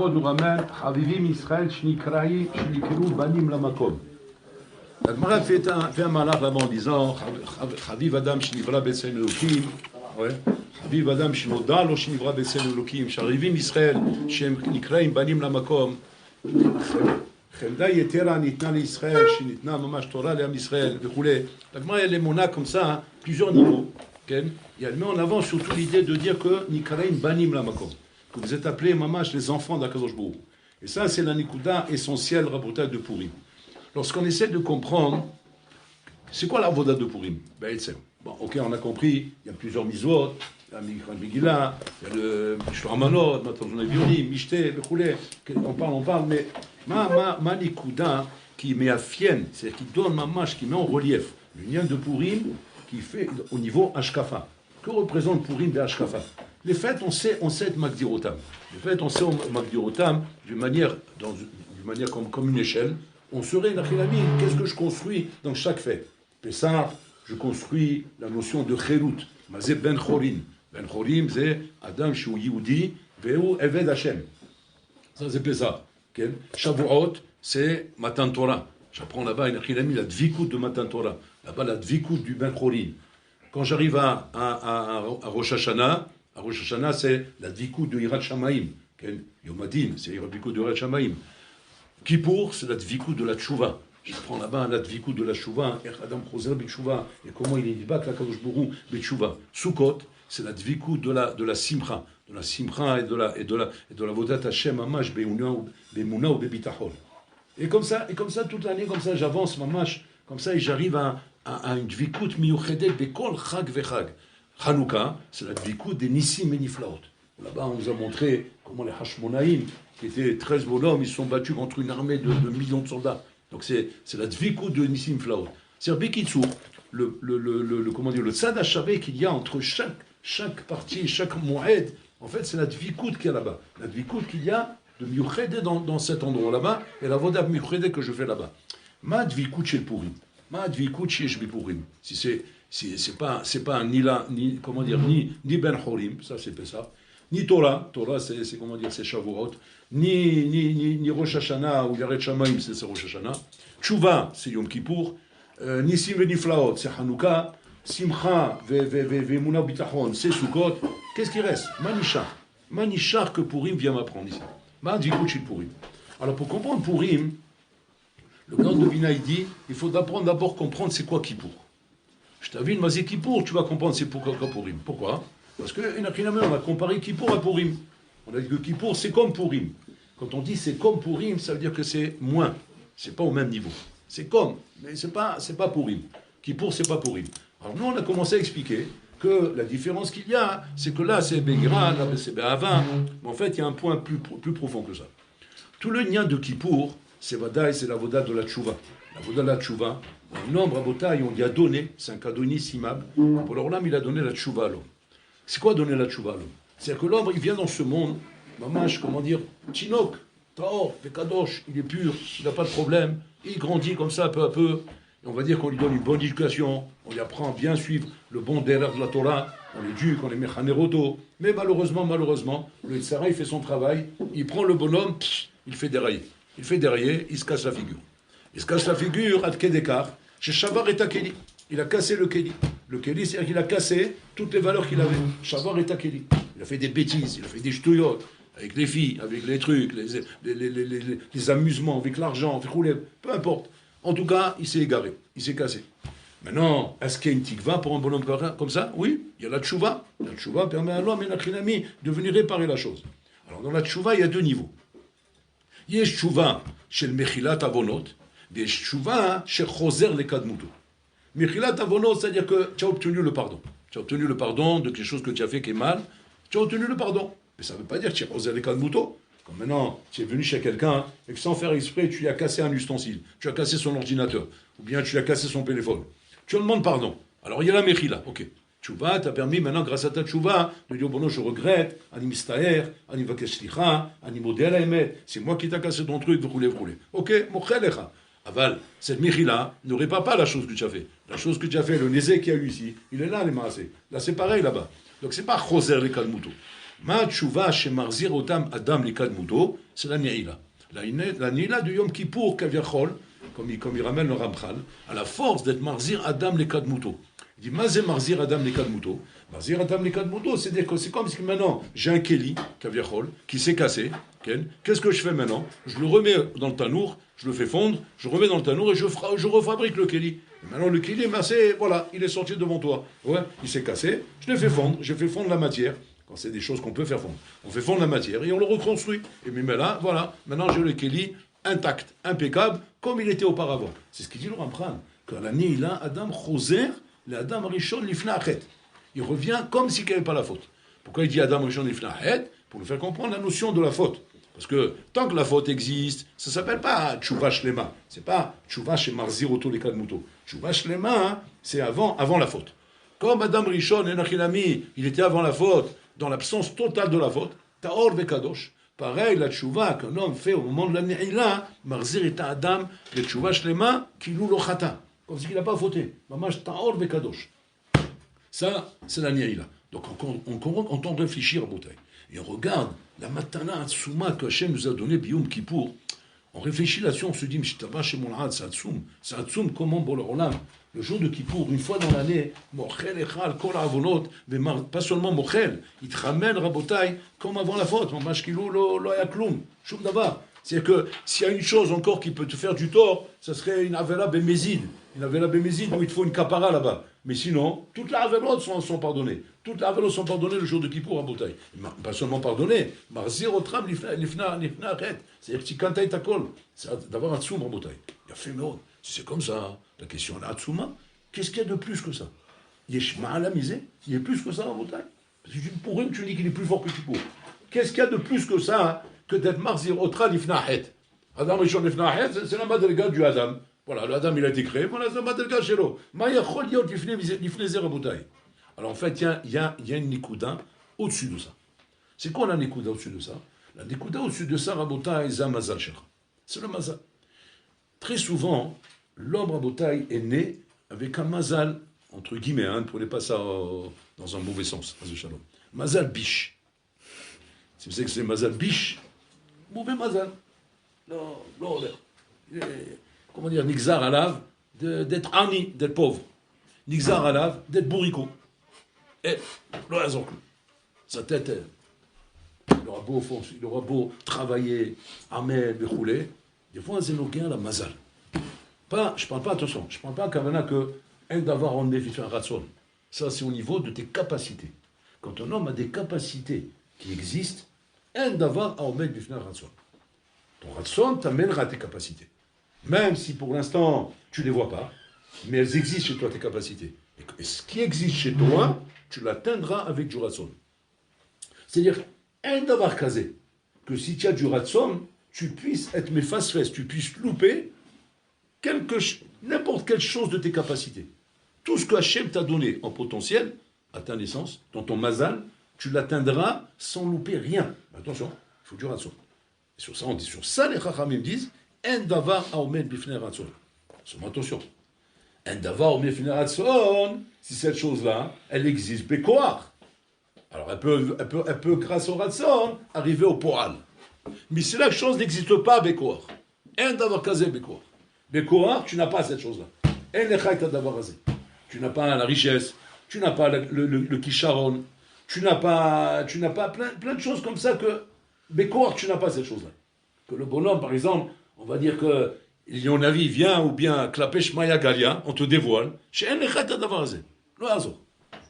nous ramène Chavivim Israël Shnikraï Shnikru Banim Lamakom. La Gemara fait un malach là-bas en disant Chaviv Adam Shnivra B'Tselem Elokim. Ouais. Chaviv Adam Shnoda Lo Shnivra B'Tselem Elokim. Chavivim Israël Shnikraï Banim Lamakom. חמדה יתרה ניתנה לישראל, שניתנה ממש תורה לעם ישראל וכו'. La Gemara elle est mona comme ça, plusieurs niveaux. Okay? Et elle met en avant surtout l'idée de dire que Nikaraim banim la makom, que vous êtes appelés mamash les enfants d'Akadosh Baruch Hu. Et ça c'est la nikuda essentielle rabotage de Purim. Lorsqu'on essaie de comprendre, c'est quoi la voda de Purim? Ben bon, ok, on a compris, il y a plusieurs misot, la Megillah, il y a le Shloramanot, maintenant on a Vioni, Mishte, on parle, mais ma nikuda qui met à fienne, c'est-à-dire qui donne mamash, qui met en relief l'union de Purim qui fait au niveau Ashkafa. Que représente Purim de Ashkafa? Les fêtes, on sait être Magdirotam. Les fêtes, on sait Magdirotam d'une manière comme une échelle. On serait Nachilami, qu'est-ce que je construis dans chaque fête? Pessah, je construis la notion de Cherut, Mazé Ben Chorim. Ben Chorim, c'est Adam Shou Yehudi, Veu Eved Hashem. Ça, c'est Pessah. Shavuot, c'est Matan Torah. J'apprends là-bas une Achilami, la dvikout de Matan Torah. Là-bas, la dvikout du Ben Chorim. Quand j'arrive à Rosh Hashanah, c'est la dvikout de Hirat Shamaim. Yom Adin, c'est la dvikout de Hirat Shamaim. Kippour, c'est la dvikout de la Tchouva. J'apprends là-bas la dvikout de la Tchouva, Adam Choser B'Tchouva, et comment il est bak la Kadosh Baruch Hu B'Tchouva. Sukkot, c'est la dvikout de la Simcha. De la Simcha et de la Vodat Hashem Mamash Be'emuna ou Be'bitachon. Et comme ça toute l'année, comme ça j'avance Mamash, comme ça et j'arrive à une dvikout miyuchedet bekol chag vechag. Hanouka, c'est la dvikout des Nissim et Niflaot. Là-bas on nous a montré comment les Hashmonaïm, qui étaient 13 bonhommes, ils se sont battus contre une armée de millions de soldats. Donc c'est la dvikout de Nissim Flaot. C'est-à-dire Bekitsur, le tzad hachavé qu'il y a entre chaque partie, chaque moed. En fait, c'est la dvikout qu'il y a là-bas. La dvikout qu'il y a de miuchede dans cet endroit là-bas, et la voda miuchede que je fais là-bas. Ma dvikout chez le Purim. Ma dvikout chez Shbi Purim. Si c'est pas ni Ben Chorim, ça c'est pas ça. Ni Torah c'est comment dire, c'est Shavuot. Ni Rosh Hashanah ou Yaret Shamaim, c'est Rosh Hashanah. Tchouva, c'est Yom Kippour. Nissim Veniflaot, c'est Hanouka. Simcha ve'emuna bitachon, c'est Sukkot. Qu'est-ce qui reste? Manichar que Purim vient m'apprendre ici. Ma'advikut shel Purim. Alors pour comprendre Purim, le grand Devina il dit, il faut d'abord comprendre c'est quoi Kippour. Je t'avine, mais c'est Kippour, tu vas comprendre c'est pourquoi Purim. Pourquoi? Parce que on a comparé Kippour à Purim. On a dit que Kippour c'est comme Purim. Quand on dit c'est comme Purim, ça veut dire que c'est moins. C'est pas au même niveau. C'est comme, mais c'est pas Purim. Kippour c'est pas Purim. Alors nous, on a commencé à expliquer que la différence qu'il y a, c'est que là, c'est Begira, là, c'est Be'ava, mais en fait, il y a un point plus profond que ça. Tout le lien de Kippour, c'est Vadaï, c'est la voda de la Tchouva. La voda de la Tchouva, un homme, Rabotaï, on lui a donné, c'est un cadeau inestimable, pour l'Olam, il a donné la Tchouva à l'homme. C'est quoi donner la Tchouva à l'homme? C'est-à-dire que l'homme, il vient dans ce monde, mamash, comment dire, Tchinok, Taor, Pekadosh, il est pur, il n'a pas de problème, il grandit comme ça, peu à peu. Et on va dire qu'on lui donne une bonne éducation, on lui apprend à bien suivre le bon derrière de la Torah, on l'éduque, on les met chaneroto. Mais malheureusement, le Yitzhara, il fait son travail, il prend le bonhomme, il fait dérailler. Il se casse la figure. Il se casse la figure, à Kedekar, chez Shavar et Takeli. Il a cassé le Keli. Le Keli, c'est-à-dire qu'il a cassé toutes les valeurs qu'il avait. Shavar et Takeli. Il a fait des bêtises, il a fait des ch'touillottes, avec les filles, avec les trucs, les amusements, avec l'argent, peu importe. En tout cas, il s'est égaré, il s'est cassé. Maintenant, est-ce qu'il y a une tikva pour un bonhomme comme ça? Oui, il y a la tchouva. La tchouva permet à l'homme et à l'ami de venir réparer la chose. Alors dans la tchouva, il y a deux niveaux. Il y a tchouva chez le mechilat avonot, et tchouva chez choser le kadmuto. Mechilat avonot, c'est-à-dire que tu as obtenu le pardon. Tu as obtenu le pardon de quelque chose que tu as fait qui est mal, tu as obtenu le pardon. Mais ça ne veut pas dire que tu as choser le kadmuto. Comme maintenant, tu es venu chez quelqu'un et que sans faire exprès, tu lui as cassé un ustensile, tu as cassé son ordinateur, ou bien tu lui as cassé son téléphone. Tu lui demandes pardon. Alors il y a la mechila, ok. Tchouva t'a permis maintenant, grâce à ta tchouva, de dire bon non, je regrette, ani mistaer, ani vakesh slicha, ani model aemet, c'est moi qui t'ai cassé ton truc, vous roulez. Ok, mochelecha. Aval, cette mechila ne répare pas la chose que tu as fait. La chose que tu as fait, le nézé qu'il y a eu ici, il est là, les maasé. Là, c'est pareil là-bas. Donc c'est pas choser les kalmuto. Ma tchouva chez Marzir Otam Adam Likadmuto, c'est la Neila. La Neila du Yom Kippour, Kaviachol, comme il ramène le Ramchal, à la force d'être Marzir Adam Likadmuto. Il dit, Mazé Marzir Adam Likadmuto. Marzir Adam Likadmuto, c'est comme si maintenant j'ai un Keli, Kaviachol, qui s'est cassé. Qu'est-ce que je fais maintenant? Je le remets dans le tanour, je le fais fondre, je remets dans le tanour et je refabrique le Keli. Et maintenant le Keli, voilà, il est sorti devant toi. Ouais, il s'est cassé, je l'ai fait fondre, j'ai fait fondre la matière. Quand c'est des choses qu'on peut faire fondre. On fait fondre la matière et on le reconstruit. Et mais là, voilà, maintenant j'ai le Keli intact, impeccable, comme il était auparavant. C'est ce qu'il dit le Ramchal. Que la Neila, Adam Choser, l'Adam Rishon Lifna Achet. Il revient comme s'il n'y avait pas la faute. Pourquoi il dit Adam Rishon Lifna Achet? Pour nous faire comprendre la notion de la faute. Parce que tant que la faute existe, ça ne s'appelle pas Tchouva Shlema. C'est pas Tchouva chez Marzir Oto les Kadmuto. Tchouva Shlema, c'est avant la faute. Comme Adam Rishon et Nachilami, il était avant la faute, dans l'absence totale de la faute, Taor Vekadosh. Pareil, la tchouva qu'un homme fait au moment de la Ne'ila, Marzir et Adam, le tchouva Shlema, qui loue le chata. Comme s'il n'a pas fauté. Mamash Taor Vekadosh. Ça, c'est la Ne'ila. Donc on tente de réfléchir à bouteille. Et on regarde la matana Atsuma que Hachem nous a donné, Biyom Kippour. On réfléchit là-dessus, on se dit, Mishtaba chez mon Had, c'est Atsum. C'est Atsum comment pour le Rolam. Le jour de Kippour, une fois dans l'année, Mochel Echal, Kol Avonot, mais pas seulement Mochel, il te ramène Rabotai comme avant la faute. Mashkilou lo yakloum, Shum Davar. C'est-à-dire que s'il y a une chose encore qui peut te faire du tort, ça serait une Avela Bémézide. Une Avela Bémézide où il te faut une capara là-bas. Mais sinon, toutes les Avelot sont pardonnées. Toutes les Avelot sont pardonnées le jour de Kippour à Rabotai. Pas seulement pardonnées, Marzir Otram Lifna Achet. C'est-à-dire que si quand tu as kol, c'est d'avoir un tsoum Rabotai. Il a fait mais si c'est comme ça, la question de Hatsuma, qu'est-ce qu'il y a de plus que ça? Yeshma à la misée, il y a plus que ça en Bretagne. Parce que pour une, tu dis qu'il est plus fort que Kippour. Qu'est-ce qu'il y a de plus que ça que d'être Marzir Otra Lifnahet? Adam Rishon Lifnahet, c'est la madrega du Adam. Voilà, le Adam il a été créé, voilà, c'est la madrega chez l'eau. Maya Choliot Lifnezer Bretagne. Alors en fait, il y a une Nikuda au-dessus de ça. C'est quoi la Nikuda au-dessus de ça? La Nikuda au-dessus de ça, Rabotai, c'est Mazal Shekha. C'est le Mazal. Très souvent, l'homme Rabotai est né avec un mazal, entre guillemets, ne prenez pas ça dans un mauvais sens, mazal biche. Si vous savez que c'est mazal biche, mauvais mazal. Non, comment dire, nixar alav, d'être ani, d'être pauvre. Nixar alav, d'être bourricot. Et, sa tête, il aura beau travailler, amel, béchoulé. Des fois, c'est nos la mazal. Je ne parle pas, attention, je ne parle pas à Kavana que un d'avoir en un ratson. Ça, c'est au niveau de tes capacités. Quand un homme a des capacités qui existent, un d'avoir à en mettre un ratson. Ton ratson t'amènera à tes capacités. Même si pour l'instant, tu ne les vois pas, mais elles existent chez toi, tes capacités. Et ce qui existe chez toi, tu l'atteindras avec du ratson. C'est-à-dire, un d'avoir casé, que si tu as du ratson, tu puisses être mes face-fesses, tu puisses louper n'importe quelle chose de tes capacités. Tout ce que Hachem t'a donné en potentiel, à ta naissance, dans ton mazal, tu l'atteindras sans louper rien. Mais attention, il faut du ratson. Et sur ça, on dit, sur ça, les Chachamim disent, en davar aomed bifnei ratson. Attention. En davar aomed bifnei ratson, si cette chose-là, elle existe, bekoar. Alors, elle peut, grâce au ratson, arriver au poal. Mais si la chose n'existe pas, bekoar. En davar kazé, bekoar. Bekoar, tu n'as pas cette chose-là. En lechaïta davar azé. Tu n'as pas la richesse, tu n'as pas le kisharon, tu n'as pas plein de choses comme ça que Bekoar, tu n'as pas cette chose-là. Que le bonhomme, par exemple, on va dire que Lyonavi vient ou bien Klapesh Maya Galia, on te dévoile. Chez En lechaïta davar azé.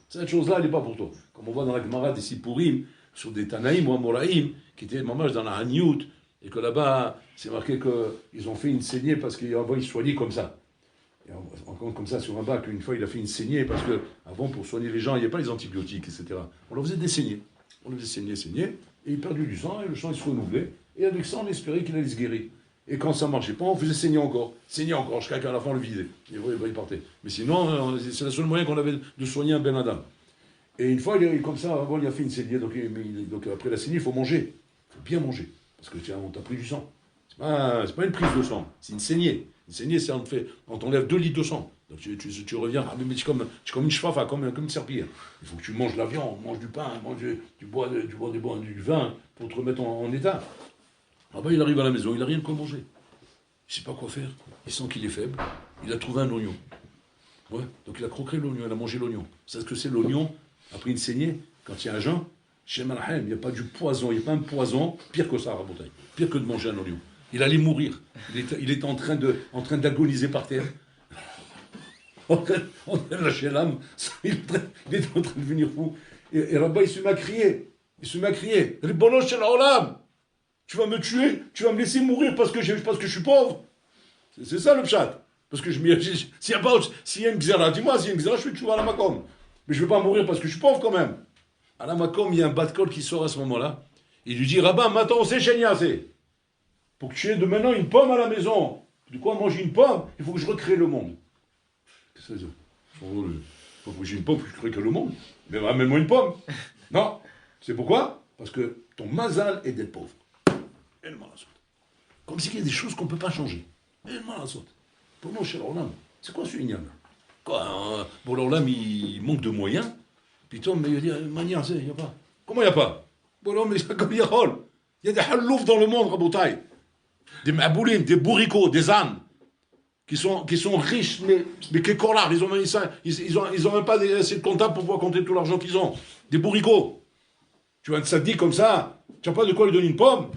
Cette chose-là, elle n'est pas pour toi. Comme on voit dans la Gemara des Sipurim, sur des Tanaïm ou Amoraïm, qui étaient mamage dans la Haniout, et que là-bas, c'est marqué qu'ils ont fait une saignée parce qu'avant, ils soignaient comme ça. Et on compte comme ça sur un bac, une fois, il a fait une saignée parce qu'avant, pour soigner les gens, il n'y avait pas les antibiotiques, etc. On leur faisait des saignées. On leur faisait saigner, et il perdait du sang, et le sang, il se renouvelait. Et avec ça, on espérait qu'il allait se guérir. Et quand ça ne marchait pas, on faisait saigner encore, jusqu'à qu'à la fin, on le vidait. Et il partait. Mais sinon, c'est le seul moyen qu'on avait de soigner un Ben Adam. Et une fois, comme ça, avant, il a fait une saignée. Donc après la saignée, il faut manger. Il faut bien manger. Parce que on t'a pris du sang. C'est pas une prise de sang, c'est une saignée. Une saignée, c'est on t'enlève 2 litres de sang. Donc tu reviens, mais tu es comme une chefafa, comme une serpillière. Il faut que tu manges la viande, mange du pain, tu bois du vin pour te remettre en état. Ah ben il arrive à la maison, il n'a rien de quoi manger. Il ne sait pas quoi faire. Il sent qu'il est faible. Il a trouvé un oignon. Ouais, donc il a croqué l'oignon, il a mangé l'oignon. Vous savez ce que c'est l'oignon? Après une saignée, quand il y a un jeûne, chez Malachem, il n'y a pas du poison, il n'y a pas un poison pire que ça, Rabotai. Pire que de manger un oignon. Il allait mourir. Il était en train d'agoniser par terre. En train de lâcher l'âme. Il était en train de devenir fou. Et Rabba, il se met à crier. Ribono shel Olam, tu vas me tuer, tu vas me laisser mourir parce que je suis pauvre. C'est ça le pshat. Parce que s'il y a une gzera, dis-moi, s'il y a une gzera, je suis toujours à la makom. Mais je ne vais pas mourir parce que je suis pauvre quand même. À la makom, il y a un bas de col qui sort à ce moment-là. Il lui dit, Rabba, maintenant on sait chéniasé. Pour que tu aies de maintenant une pomme à la maison. De quoi manger une pomme? Il faut que je recrée le monde. Qu'est-ce que ça veut dire? Il faut que j'ai une pomme, il faut que je recrée le monde. Mais ramène-moi une pomme. Non. C'est pourquoi? Parce que ton mazal est d'être pauvre. Et le malasot. Comme s'il y a des choses qu'on ne peut pas changer. Et le malasot. Pour nous, chez l'Olam, c'est quoi ce ignan? Quoi, pour l'Olam, il manque de moyens. Putain, mais il y a manière, il n'y a pas. Comment il n'y a pas? Pour l'Olam, il y a comme il y a des halouf dans le monde, Rabotai. Des maboulim, des bourricots, des ânes, qui sont riches, mais qui collards. Ils ont même pas assez de comptables pour pouvoir compter tout l'argent qu'ils ont. Des bourricots. Tu vois un tzaddik comme ça, tu n'as pas de quoi lui donner une pomme,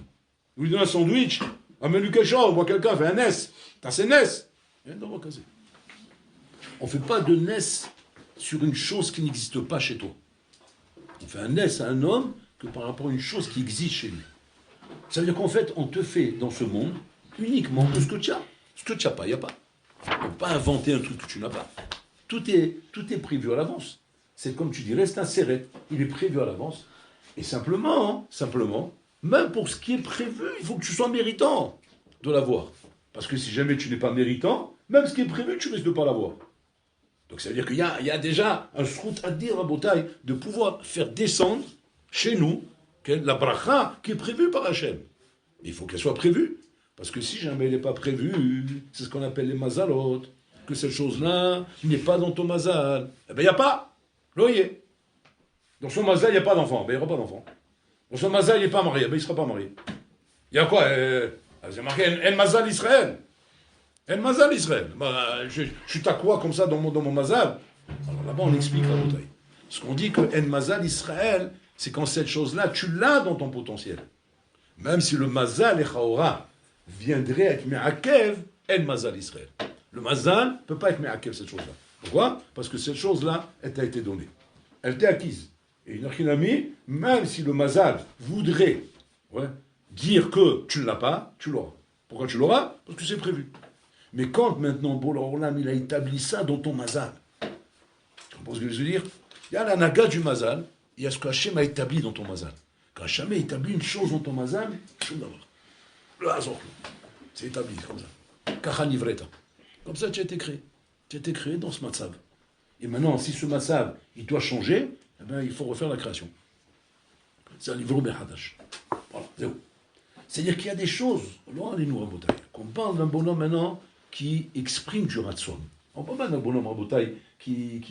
lui donner un sandwich, amène-lui quelque chose, voit quelqu'un, fait un NES. T'as ses NES. On ne fait pas de NES sur une chose qui n'existe pas chez toi. On fait un NES à un homme que par rapport à une chose qui existe chez lui. Ça veut dire qu'en fait, on te fait dans ce monde uniquement de ce que tu as. Ce que tu n'as pas, il n'y a pas. On ne peut pas inventer un truc que tu n'as pas. Tout est prévu à l'avance. C'est comme tu dirais, c'est un serret. Il est prévu à l'avance. Et simplement, même pour ce qui est prévu, il faut que tu sois méritant de l'avoir. Parce que si jamais tu n'es pas méritant, même ce qui est prévu, tu risques de ne pas l'avoir. Donc ça veut dire qu'il y a déjà un srout à dire à Botaï de pouvoir faire descendre chez nous la bracha qui est prévue par Hachem. Il faut qu'elle soit prévue. Parce que si jamais elle n'est pas prévue, c'est ce qu'on appelle les mazalot, que cette chose-là n'est pas dans ton mazal. Eh bien, il n'y a pas. Loyer. Dans son mazal, il n'y a pas d'enfant. Ben, il n'y aura pas d'enfant. Dans son mazal, il n'est pas marié. Ben, il ne sera pas marié. Il y a quoi c'est marqué El Mazal Israël. El Mazal Israël. Ben, je suis à quoi comme ça dans mon mazal? Alors là-bas, on explique la bouteille. Ce qu'on dit que El Mazal Israël, c'est quand cette chose-là, tu l'as dans ton potentiel. Même si le Mazal et Chaora viendrait être Me'akev, El Mazal Israël. Le Mazal ne peut pas être Me'akev, cette chose-là. Pourquoi? Parce que cette chose-là, elle t'a été donnée. Elle t'est acquise. Et une Archinami, même si le Mazal voudrait dire que tu ne l'as pas, tu l'auras. Pourquoi tu l'auras? Parce que c'est prévu. Mais quand maintenant, Bola il a établi ça dans ton Mazal, tu comprends ce que je veux dire? Il y a la naga du Mazal, il y a ce qu'Hachem a établi dans ton Mazal. Quand Hachem a établi une chose dans ton Mazal, le hasard, c'est établi comme ça. Kachanivreta. Comme ça, tu as été créé. Tu as été créé dans ce Matzav. Et maintenant, si ce Matzav, il doit changer, eh bien, il faut refaire la création. C'est un livre Behadash. Voilà, c'est où. C'est-à-dire qu'il y a des choses, qu'on parle d'un bonhomme maintenant qui exprime du ratson. On parle pas d'un bonhomme rabotaï qui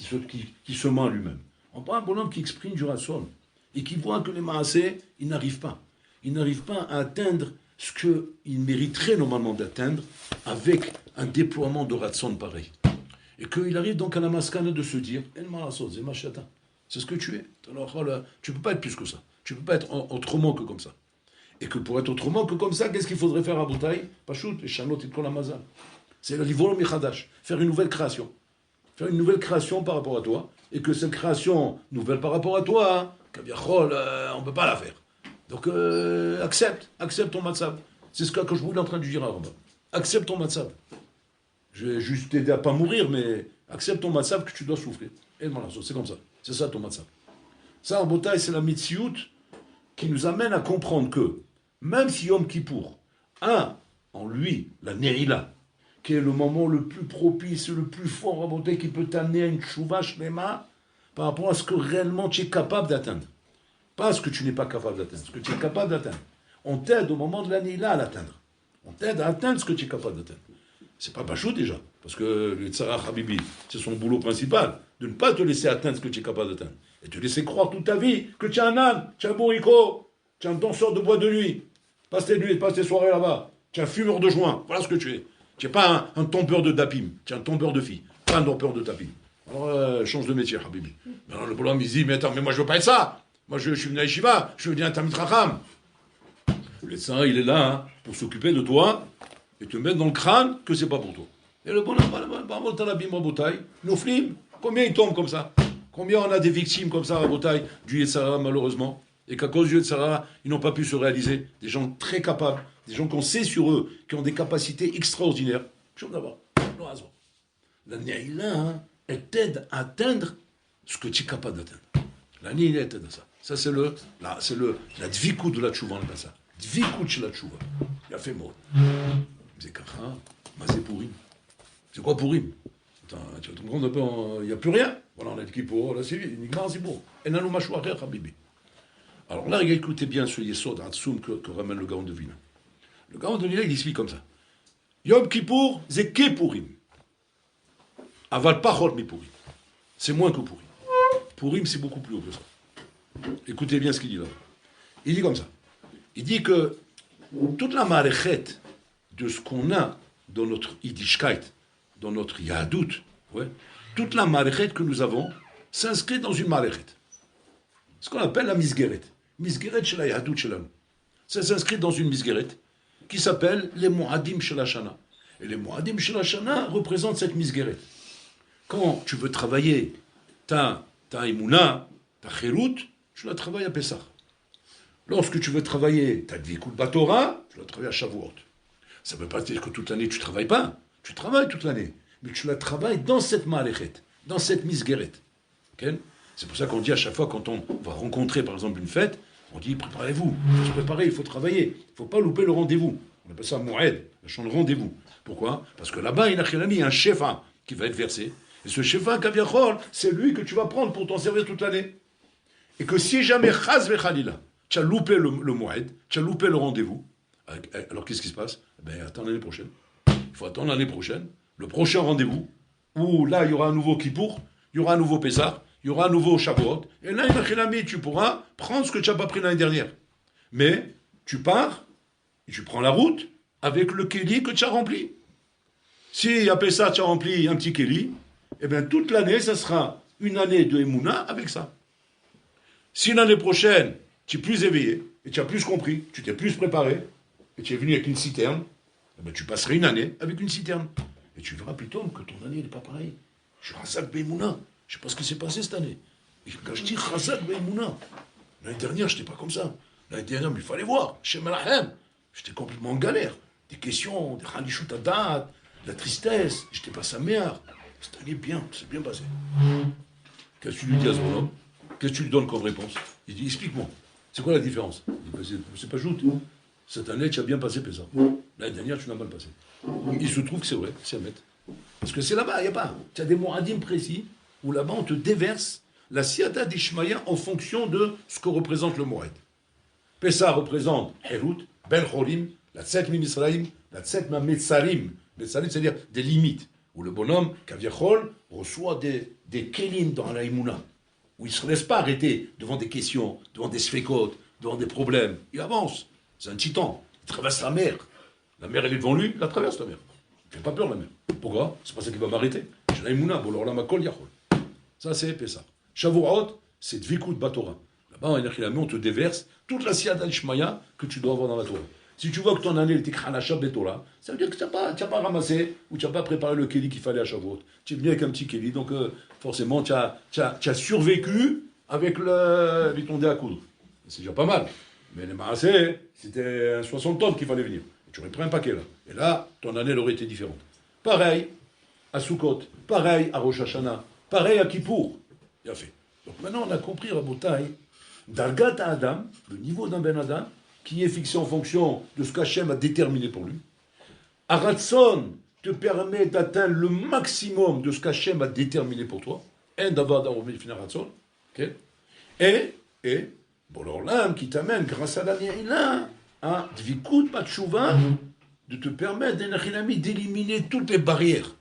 se ment lui-même. On parle d'un bonhomme qui exprime du ratson et qui voit que les maasés, ils n'arrivent pas. Ils n'arrivent pas à atteindre ce qu'ils mériteraient normalement d'atteindre avec un déploiement de ratson pareil. Et qu'il arrive donc à la maskana de se dire, c'est ce que tu es. Alors, tu ne peux pas être plus que ça. Tu ne peux pas être autrement que comme ça. Et que pour être autrement que comme ça, qu'est-ce qu'il faudrait faire à Boutaï? Pachout, et Shanot, et Kolamazal. C'est le Livolo Michadash. Faire une nouvelle création. Faire une nouvelle création par rapport à toi. Et que cette création nouvelle par rapport à toi, Kaviachol, on ne peut pas la faire. Donc, accepte ton matzav. C'est ce que je voulais en train de dire à Rabba. Accepte ton matzav. Je vais juste t'aider à ne pas mourir, mais accepte ton matzav que tu dois souffrir. Et voilà, c'est comme ça. C'est ça ton matzav. Ça, en Boutaï, c'est la mitziout qui nous amène à comprendre que, même si Yom Kippour a en lui la Neila, qui est le moment le plus propice, le plus fort à Boutaï, qui peut t'amener à une chouva shlema par rapport à ce que réellement tu es capable d'atteindre. Pas ce que tu n'es pas capable d'atteindre, ce que tu es capable d'atteindre. On t'aide au moment de la Neila à l'atteindre. On t'aide à atteindre ce que tu es capable d'atteindre. C'est pas Bachou déjà. Parce que le Tzara Habibi, c'est son boulot principal, de ne pas te laisser atteindre ce que tu es capable d'atteindre. Et te laisser croire toute ta vie que tu as un âne, tu es un bourricot, tu es un danseur de boîte de nuit, passe tes nuits, passe tes soirées là-bas, tu es un fumeur de joint, voilà ce que tu es. Tu n'es pas un tombeur de dapim, tu es un tombeur de filles, pas un tombeur de tapim. Alors, change de métier, Habibi. Alors, le bonhomme, il dit, mais attends, mais moi je veux pas être ça. Moi je suis venu à Yeshiva, je veux devenir un Talmid Chacham. Le Tzara, il est là hein, pour s'occuper de toi et te mettre dans le crâne que c'est pas pour toi. Et le bonhomme, nos flims, combien ils tombent comme ça? Combien on a des victimes comme ça à Rabotai, du Yetzara malheureusement, et qu'à cause du Yetzara, ils n'ont pas pu se réaliser. Des gens très capables, des gens qu'on sait sur eux, qui ont des capacités extraordinaires. Je d'abord, la Neila, elle t'aide à atteindre ce que tu es capable d'atteindre. La Neila, elle t'aide à ça. Ça, c'est la dvikou de la tchouva, on appelle ça. Dvikou de la tchouva. Il a fait mot. C'est kacha, mais c'est pourri. C'est quoi Pourim? Tu vas te rendre un peu, il n'y a plus rien. Voilà, on a dit Kippour, là c'est uniquement c'est bon. Et nous machou arrière, Habibi. Alors là, écoutez bien ce Yesod Hatsoum que ramène le Gaon de Vilna. Le Gaon de Vilna, il explique comme ça. Yom Kippour, c'est Kipourim. Aval Pachot mi Pourim. C'est moins que Pourim. Pourim, c'est beaucoup plus haut que ça. Écoutez bien ce qu'il dit là. Il dit comme ça. Il dit que toute la maréchet de ce qu'on a dans notre Yiddishkeit, dans notre Yahadout, ouais, toute la maréchet que nous avons s'inscrit dans une maréchet. Ce qu'on appelle la misgeret. Misgeret chez la Yahadout chez nous. Ça s'inscrit dans une misgeret qui s'appelle les Moadim chez la Shana. Et les Moadim chez la Shana représentent cette misgeret. Quand tu veux travailler ta Emouna, ta Chérout, tu la travailles à Pessah. Lorsque tu veux travailler ta Dvikut Batora, tu la travailles à Shavuot. Ça ne veut pas dire que toute l'année tu ne travailles pas. Tu travailles toute l'année. Mais tu la travailles dans cette maléchet, dans cette misgeret. Okay? C'est pour ça qu'on dit à chaque fois, quand on va rencontrer par exemple une fête, on dit préparez-vous. Il faut se préparer, il faut travailler. Il ne faut pas louper le rendez-vous. On appelle ça Moed, le chant de rendez-vous. Pourquoi? Parce que là-bas, il y a un shefa qui va être versé. Et ce shefa, Kaviachol, c'est lui que tu vas prendre pour t'en servir toute l'année. Et que si jamais Chaz vechalila, tu as loupé le Moed, tu as loupé le rendez-vous, alors qu'est-ce qui se passe? Ben, attends l'année prochaine. Il faut attendre l'année prochaine, le prochain rendez-vous, où là, il y aura un nouveau Kippour, il y aura un nouveau Pessah, il y aura un nouveau Shavuot, et là, tu pourras prendre ce que tu n'as pas pris l'année dernière. Mais tu pars, et tu prends la route avec le Kéli que tu as rempli. Si à Pessah, tu as rempli un petit Kéli, eh bien, toute l'année, ça sera une année de Emouna avec ça. Si l'année prochaine, tu es plus éveillé, et tu as plus compris, tu t'es plus préparé, et tu es venu avec une citerne, eh bien, tu passerais une année avec une citerne. Et tu verras plutôt que ton année n'est pas pareille. Je suis Razak Beimouna. Je ne sais pas ce qui s'est passé cette année. Et quand je dis Razak Beimouna, l'année dernière, je n'étais pas comme ça. L'année dernière, mais il fallait voir. Chez Malahem, j'étais complètement en galère. Des questions, des Khanishut Adat, la tristesse. J'étais pas sa mère. Cette année, bien, c'est bien passé. Qu'est-ce que tu lui dis à ce bonhomme? Qu'est-ce que tu lui donnes comme réponse? Il dit, explique-moi. C'est quoi la différence? Il dit, c'est pas joute. Cette année, tu as bien passé Pessah. L'année dernière, tu n'as mal passé. Il se trouve que c'est vrai, c'est Amet. Parce que c'est là-bas, il n'y a pas. Tu as des moadim précis où là-bas, on te déverse la siyata d'Ishmaïa en fonction de ce que représente le moed. Pessah représente Herut, Ben Cholim, la Tset Mim la Tset Metzarim. Metzarim, c'est-à-dire des limites. Où le bonhomme, Kaviachol, reçoit des kelim dans la Imuna. Où il ne se laisse pas arrêter devant des questions, devant des sfekot, devant des problèmes. Il avance. C'est un titan. Il traverse la mer. La mer, elle est devant lui, il la traverse la mer. Il ne fait pas peur, la mer. Pourquoi? C'est pas ça qui va m'arrêter. J'ai la Emouna, bon, alors là, ma kol yachol. Ça, c'est Pessah. Shavuot, c'est Dvikut Batora. Là-bas, on te déverse toute la siyata d'Ishmaïa que tu dois avoir dans la Torah. Si tu vois que ton année était Khanasha Betora, ça veut dire que tu n'as pas ramassé ou tu n'as pas préparé le Kéli qu'il fallait à Shavuot. Tu es venu avec un petit Kéli, donc forcément, tu as survécu avec le tondé à coudre. C'est déjà pas mal. Mais les Maasé, c'était 60 tonnes qu'il fallait venir. Et tu aurais pris un paquet là. Et là, ton année elle aurait été différente. Pareil à Sukkot, pareil à Rosh Hashanah, pareil à Kippour. Il a fait. Donc maintenant, on a compris, Rabotai, Dargat Adam, le niveau d'un Ben Adam, qui est fixé en fonction de ce qu'Hachem a déterminé pour lui. Aratson te permet d'atteindre le maximum de ce qu'Hachem a déterminé pour toi. Un d'abord d'arriver à Aratson. Et bon, alors l'âme qui t'amène, grâce à la Nihila, à Dvikut Matshuva, de te permettre, d'éliminer toutes les barrières.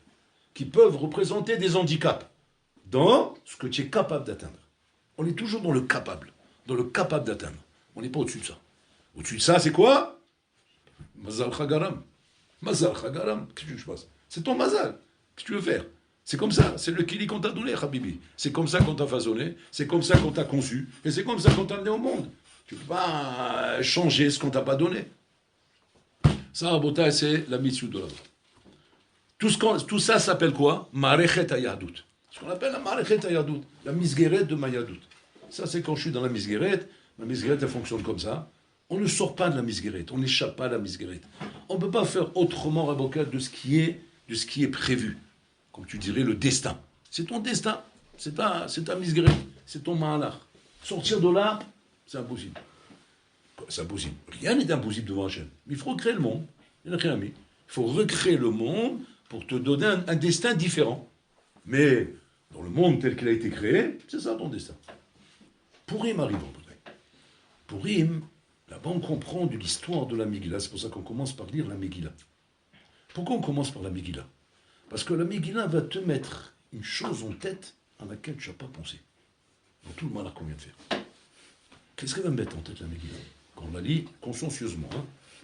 qui peuvent représenter des handicaps dans ce que tu es capable d'atteindre. On est toujours dans le capable d'atteindre. On n'est pas au-dessus de ça. Au-dessus de ça, c'est quoi? Mazal Chagaram. Mazal Chagaram. Qu'est-ce que je passe? C'est ton mazal. Qu'est-ce que tu veux faire? C'est comme ça. C'est le kili qu'on t'a donné, Habibi. C'est comme ça qu'on t'a façonné. C'est comme ça qu'on t'a conçu. Et c'est comme ça qu'on t'a amené au monde. Tu ne peux pas changer ce qu'on t'a pas donné. Ça, Rabotai, c'est la mitzvah de la Torah. Tout ça s'appelle quoi? Marechet Hayadut. Ce qu'on appelle la Marechet Hayadut. La misgeret de ma Yadut. Ça, c'est quand je suis dans la misgeret. La misgeret, elle fonctionne comme ça. On ne sort pas de la misgeret. On n'échappe pas à la misgeret. On ne peut pas faire autrement, Rabotai, de ce qui est prévu. Comme tu dirais, le destin. C'est ton destin. C'est ta misgeret. C'est ton ma'alach. Sortir de là, c'est impossible. C'est impossible. Rien n'est impossible devant Hachem. Il faut créer le monde. Il faut recréer le monde pour te donner un destin différent. Mais dans le monde tel qu'il a été créé, c'est ça ton destin. Purim arrive en Bretagne. Purim, là-bas on comprend de l'histoire de la Megillah. C'est pour ça qu'on commence par lire la Megillah. Pourquoi on commence par la Megillah? Parce que la Megillah va te mettre une chose en tête à laquelle tu n'as pas pensé. Dans tout le malheur qu'on vient de faire. Qu'est-ce qu'elle va me mettre en tête la Megillah? Quand on la lit consciencieusement,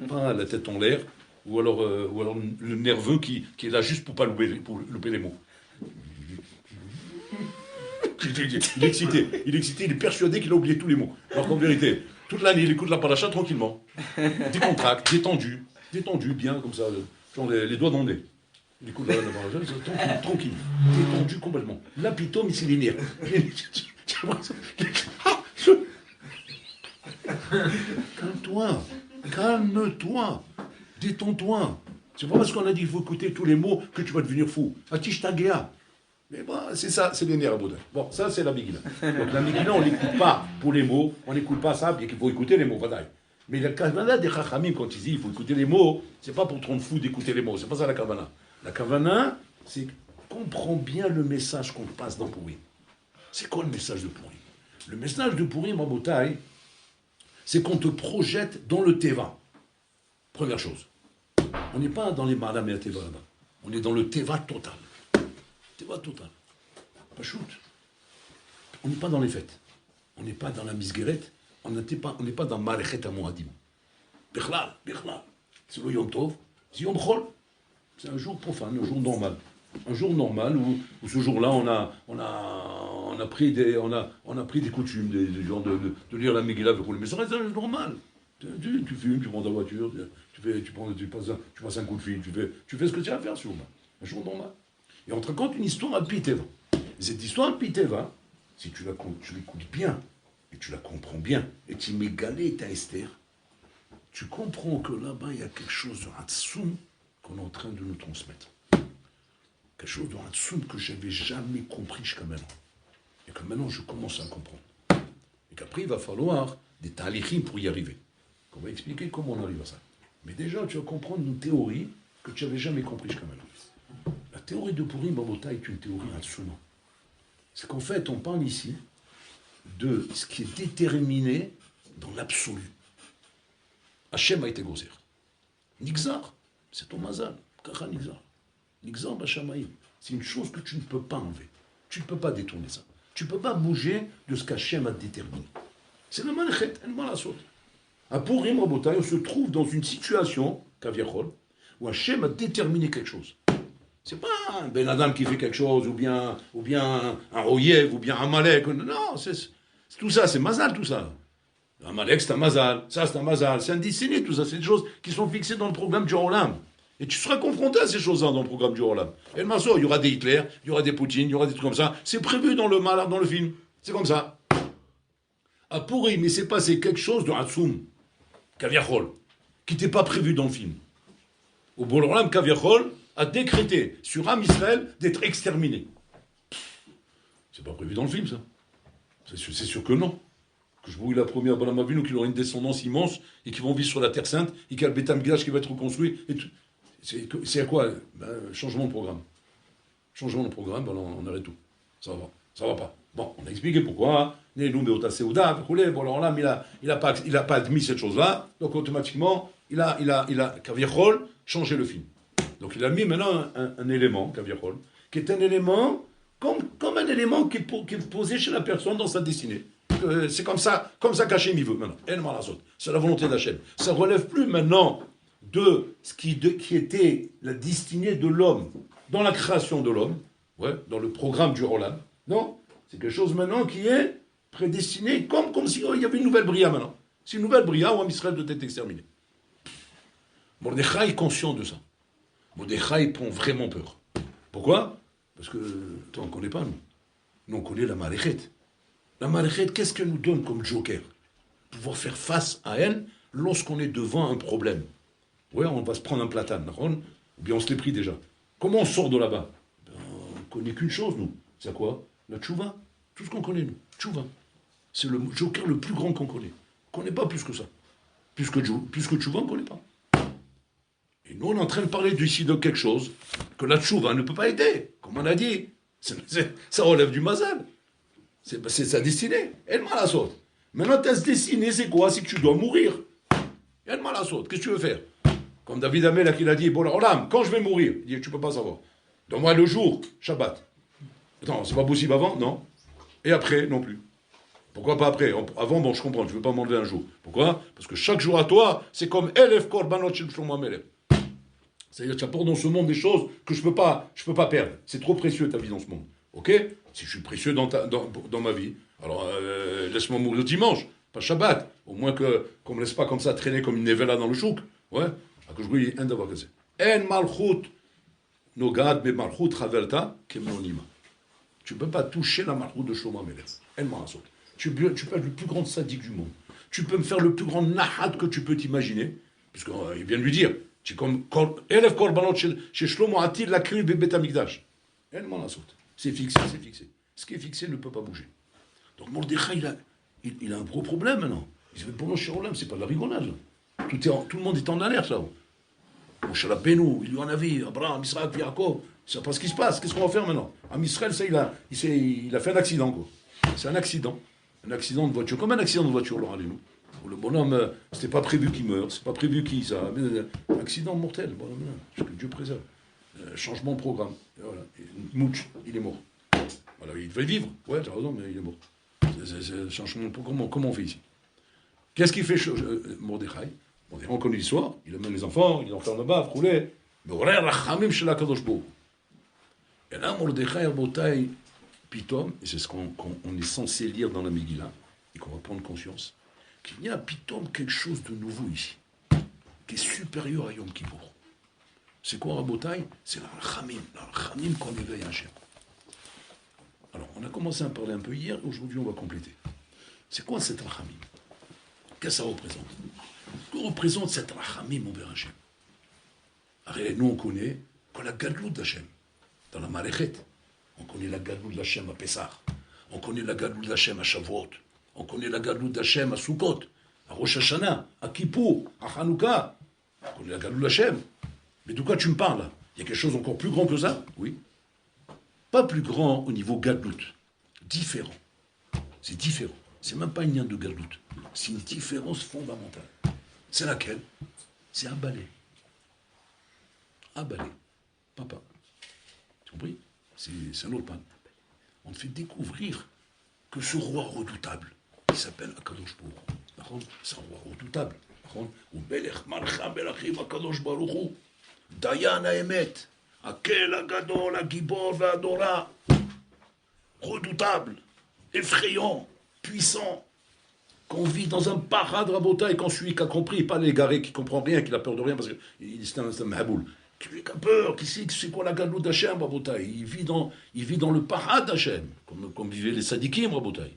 pas la tête en l'air, ou alors le nerveux qui est là juste pour ne pas louper les mots. Il est excité, il est persuadé qu'il a oublié tous les mots. Alors qu'en vérité, toute l'année, il écoute la paracha tranquillement. Décontracté, détendu, bien comme ça, genre les doigts dans le nez. Il écoute la paracha, tranquille, détendu complètement. Là, Pitom, il s'est linéaire. Calme-toi, détends-toi. C'est pas parce qu'on a dit qu'il faut écouter tous les mots que tu vas devenir fou. Atish Tagea. Mais bon, c'est ça, c'est les nerfs à Bouddha. Bon, ça c'est la Megillah. Donc la Megillah, on n'écoute pas pour les mots, on n'écoute pas ça, bien qu'il faut écouter les mots, Vadaï. Mais la Kavana des Chachamim, quand ils disent qu'il faut écouter les mots, c'est pas pour te rendre fou d'écouter les mots, c'est pas ça la Kavana. La Kavana, c'est comprends bien le message qu'on passe dans Purim. C'est quoi le message de Purim? Le message de Purim, Rabotai, c'est qu'on te projette dans le Teva. Première chose. On n'est pas dans les Malam et la Teva là-bas. On est dans le Teva total. Teva total. Pas shoot. On n'est pas dans les fêtes. On n'est pas dans la misgeret. On n'est pas dans Marechet Amoadim. Bichlal. C'est le Yom Tov. C'est Yom Chol. C'est un jour profane, un jour normal. Un jour normal où ce jour-là, on a pris des coutumes, des gens de lire la Megillah avec rouler. Mais ça reste normal. Tu fumes, tu prends ta voiture, tu passes un coup de fil, tu fais ce que tu as à faire ce jour-là. Un jour normal. Et on te raconte une histoire à Piteva. Et cette histoire à Piteva, si tu l'écoutes bien, et tu la comprends bien, et tu m'égalais ta Esther, tu comprends que là-bas, il y a quelque chose de Hatsoum qu'on est en train de nous transmettre. Quelque chose de Hatsoum que je n'avais jamais compris jusqu'à maintenant. Et que maintenant, je commence à comprendre. Et qu'après, il va falloir des talichim pour y arriver. On va expliquer comment on arrive à ça. Mais déjà, tu vas comprendre une théorie que tu n'avais jamais compris jusqu'à maintenant. La théorie de Purim Babota est une théorie Hatsouma. C'est qu'en fait, on parle ici de ce qui est déterminé dans l'absolu. Hachem a été gozer. Nixar, c'est ton mazal. Kacha Nixar. Nixar Bashamaïm. C'est une chose que tu ne peux pas enlever. Tu ne peux pas détourner ça. Tu ne peux pas bouger de ce qu'Hachem a déterminé. C'est le malechet, elle m'a la saute. À Purim, Rabotai, on se trouve dans une situation, Kaviachol, où Hachem a déterminé quelque chose. C'est pas un Ben Adam qui fait quelque chose, ou bien un Oyev, ou bien un Malek. Non, tout ça, c'est Mazal, tout ça. Un Malek, c'est un Mazal, ça, c'est un Mazal, c'est un destiné, tout ça. C'est des choses qui sont fixées dans le programme du Olam. Et tu seras confronté à ces choses-là dans le programme du Olam. Et le Maso, il y aura des Hitler, il y aura des Poutine, il y aura des trucs comme ça. C'est prévu dans le film. C'est comme ça. À Purim, il s'est passé quelque chose de Hatsoum, Kaviachol, qui n'était pas prévu dans le film. Au Boloram, Kaviachol a décrété sur Am Israël d'être exterminé. C'est pas prévu dans le film, ça. C'est sûr que non. Que je brouille la première Balaam Avinu, qu'il aura une descendance immense et qu'ils vont vivre sur la Terre Sainte et qu'il y a le Beth Amikdash qui va être reconstruit. Et tout. C'est à quoi? Changement de programme. Changement de programme, on arrête tout. Ça va pas. Bon, on a expliqué pourquoi. Bon, alors là, il a pas admis cette chose-là, donc automatiquement, il a Kaviachol changé le film. Donc il a mis maintenant un élément, Kaviachol, qui est un élément, comme un élément qui est posé chez la personne dans sa destinée. C'est comme ça qu'Hachem il veut maintenant. C'est la volonté d'Hachem. Ça ne relève plus maintenant de ce qui était la destinée de l'homme dans la création de l'homme, dans le programme du Olam. Non, c'est quelque chose maintenant qui est prédestiné comme s'il y avait une nouvelle bria maintenant. C'est une nouvelle bria où Israël doit être exterminé. Mordechai est conscient de ça. Mordechai prend vraiment peur. Pourquoi? Parce que, on ne connaît pas, nous. Nous, on connaît la Malechet. La Malechet, qu'est-ce qu'elle nous donne comme joker? Pouvoir faire face à elle lorsqu'on est devant un problème. Ouais, on va se prendre un platane, ou bien on se l'est pris déjà. Comment on sort de là-bas? On ne connaît qu'une chose, nous. C'est quoi? La tchouva. Tout ce qu'on connaît, nous. Tchouva. C'est le joker le plus grand qu'on connaît. On ne connaît pas plus que ça. Plus que tchouva, on ne connaît pas. Et nous, on est en train de parler ici de quelque chose que la tchouva ne peut pas aider. Comme on a dit, ça relève du mazal. C'est sa destinée. Elle m'a la saute. Maintenant, ta destinée, c'est quoi? C'est que tu dois mourir. Elle m'a la saute. Qu'est-ce que tu veux faire? Comme David Amel qui l'a dit, bon, Olam, quand je vais mourir, il dit, tu ne peux pas savoir. Donne-moi le jour, Shabbat. Attends, c'est pas possible avant? Non. Et après, non plus. Pourquoi pas après? Avant, bon, je comprends, tu ne veux pas m'enlever un jour. Pourquoi? Parce que chaque jour à toi, c'est comme Elef Korbanot Shel Shlomo Amelech. C'est-à-dire que tu apportes dans ce monde des choses que je peux pas perdre. C'est trop précieux ta vie dans ce monde. Ok? Si je suis précieux dans ma vie, alors laisse-moi mourir dimanche, pas Shabbat. Au moins qu'on me laisse pas comme ça traîner comme une nevela dans le chouk. Ouais? Que je dis un d'avoir cassé. En malchut nogad be malchut chavelta kemonima. Tu peux pas toucher la malchut de Shlomo Amelech. En malasot. Tu peux être le plus grand sadique du monde. Tu peux me faire le plus grand nahat que tu peux t'imaginer, puisqu'il vient de lui dire. C'est comme Elef Korbanot chez Shlomo Atil la cri Bet Amikdash. C'est fixé, c'est fixé. Ce qui est fixé ne peut pas bouger. Donc Mordechai, il a un gros problème maintenant. Il se fait pour nous chez Olam, c'est pas de la rigolade. Tout le monde est en alerte là. Moshe Rabbeinu, il lui en a vu, Abraham, Israël, Yaakov. Il ne sait pas ce qui se passe. Qu'est-ce qu'on va faire maintenant? Am Israël, ça, il a fait un accident, quoi. C'est un accident. Un accident de voiture. Comme un accident de voiture, Laura Lénou. Le bonhomme, c'était pas prévu qu'il meure, c'est pas prévu qu'il ça. Accident mortel, bonhomme, que Dieu préserve. Changement de programme. Et voilà. Mouch, il est mort. Voilà, il devait vivre. Ouais, t'as raison, mais il est mort. C'est changement de programme. Comment on fait ici? Qu'est-ce qu'il fait Mordechai? On connaît l'histoire. Il amène les enfants, il enferme là-bas, roulé. Mais on rachamim chez la Kadosh Bo. Et là, Mordechai, Botaï, Pitom, et c'est ce qu'on est censé lire dans la Megillah, et qu'on va prendre conscience. Qu'il y a Pitom quelque chose de nouveau ici, qui est supérieur à Yom Kippour. C'est quoi Rabotai? C'est la Rachamim qu'on éveille Hachem. Alors, on a commencé à en parler un peu hier, aujourd'hui on va compléter. C'est quoi cette Rachamim? Qu'est-ce que ça représente? Que représente cette Rachamim envers Hachem? Alors, nous on connaît la Gadlout d'Hachem, dans la Malechet. On connaît la Gadlout d'Hachem à Pessah. On connaît la Gadlout d'Hachem à Shavuot. On connaît la Gadlout d'Hachem à Sukkot, à Rosh Hashanah, à Kippour, à Hanouka. On connaît la Gadlout d'Hachem. Mais de quoi tu me parles là? Il y a quelque chose encore plus grand que ça? Oui. Pas plus grand au niveau Gadlout. Différent. C'est différent. C'est même pas une lien de Gadlout. C'est une différence fondamentale. C'est laquelle? C'est Abalé. Abalé. Papa. Tu compris? C'est un autre pan. On te fait découvrir que ce roi redoutable, il s'appelle Akadosh Baruch Hu. C'est un roi redoutable. Ou Melech Malcha Melachim Akadosh Baruch Hu. Dayan Haemet. Akel Agadol Agibor Vadora. Redoutable, effrayant, puissant. Qu'on vit dans un parade rabota et qu'on celui qui a compris, pas l'égaré qui comprend rien, qui n'a peur de rien parce que c'est un mahaboul. Qui a peur, qui sait que c'est quoi la galou d'Hachem, Rabotai. Il vit dans le parade d'Hachem, comme vivaient les sadikim, Rabotai.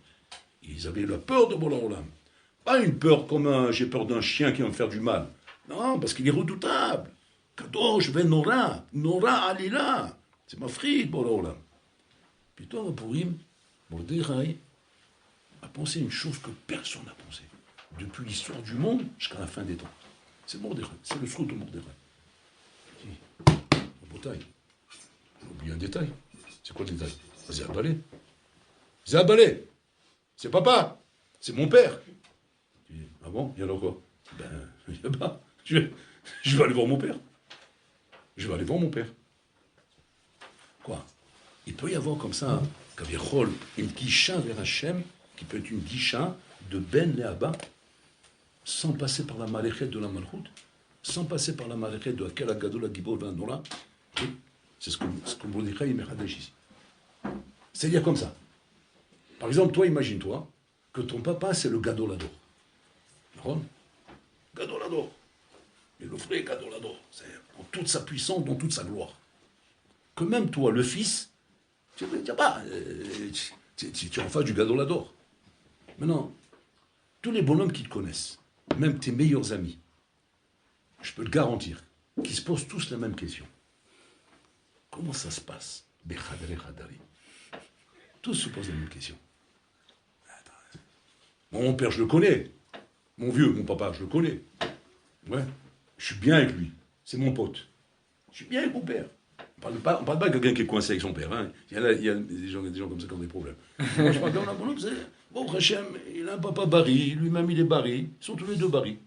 Ils avaient la peur de Bola Olam. Pas une peur comme j'ai peur d'un chien qui va me faire du mal. Non, parce qu'il est redoutable. Kadosh ben Nora, Nora Alila. C'est ma frite, Bola Olam. Puis toi, Purim, Mordechai a pensé une chose que personne n'a pensé. Depuis l'histoire du monde jusqu'à la fin des temps. C'est Mordechai, c'est le srout de Mordechai. Botaï. J'ai oublié un détail. C'est quoi le détail? C'est Abalé. C'est Abalé. C'est papa. C'est mon père. Ah bon? Et alors quoi? Je vais aller voir mon père. Je vais aller voir mon père. Quoi? Il peut y avoir comme ça, Kavichol, une gisha vers Hachem, qui peut être une gisha de Ben Leaba, sans passer par la maléchette de la Malchut, sans passer par la maléchette de Akel Agadol Agibol Vanora. C'est ce que Mordechai et Mechadesh ici. C'est-à-dire comme ça. Par exemple, toi, imagine-toi que ton papa, c'est le Gadolador. Gadolador. Et le vrai Gadolador. C'est dans toute sa puissance, dans toute sa gloire. Que même toi, le fils, tu es en face du Gadolador. Maintenant, tous les bonhommes qui te connaissent, même tes meilleurs amis, je peux te garantir, qu'ils se posent tous la même question. Comment ça se passe? Tous se posent la même question. Mon père, je le connais. Mon vieux, mon papa, je le connais. Ouais. Je suis bien avec lui. C'est mon pote. Je suis bien avec mon père. On ne parle pas de quelqu'un qui est coincé avec son père. Hein. Il y a des gens comme ça qui ont des problèmes. Moi, je parle d'un bonhomme, c'est... Bon, Hachem, il a un papa Barry, lui-même il est Barry. Ils sont tous les deux Barry.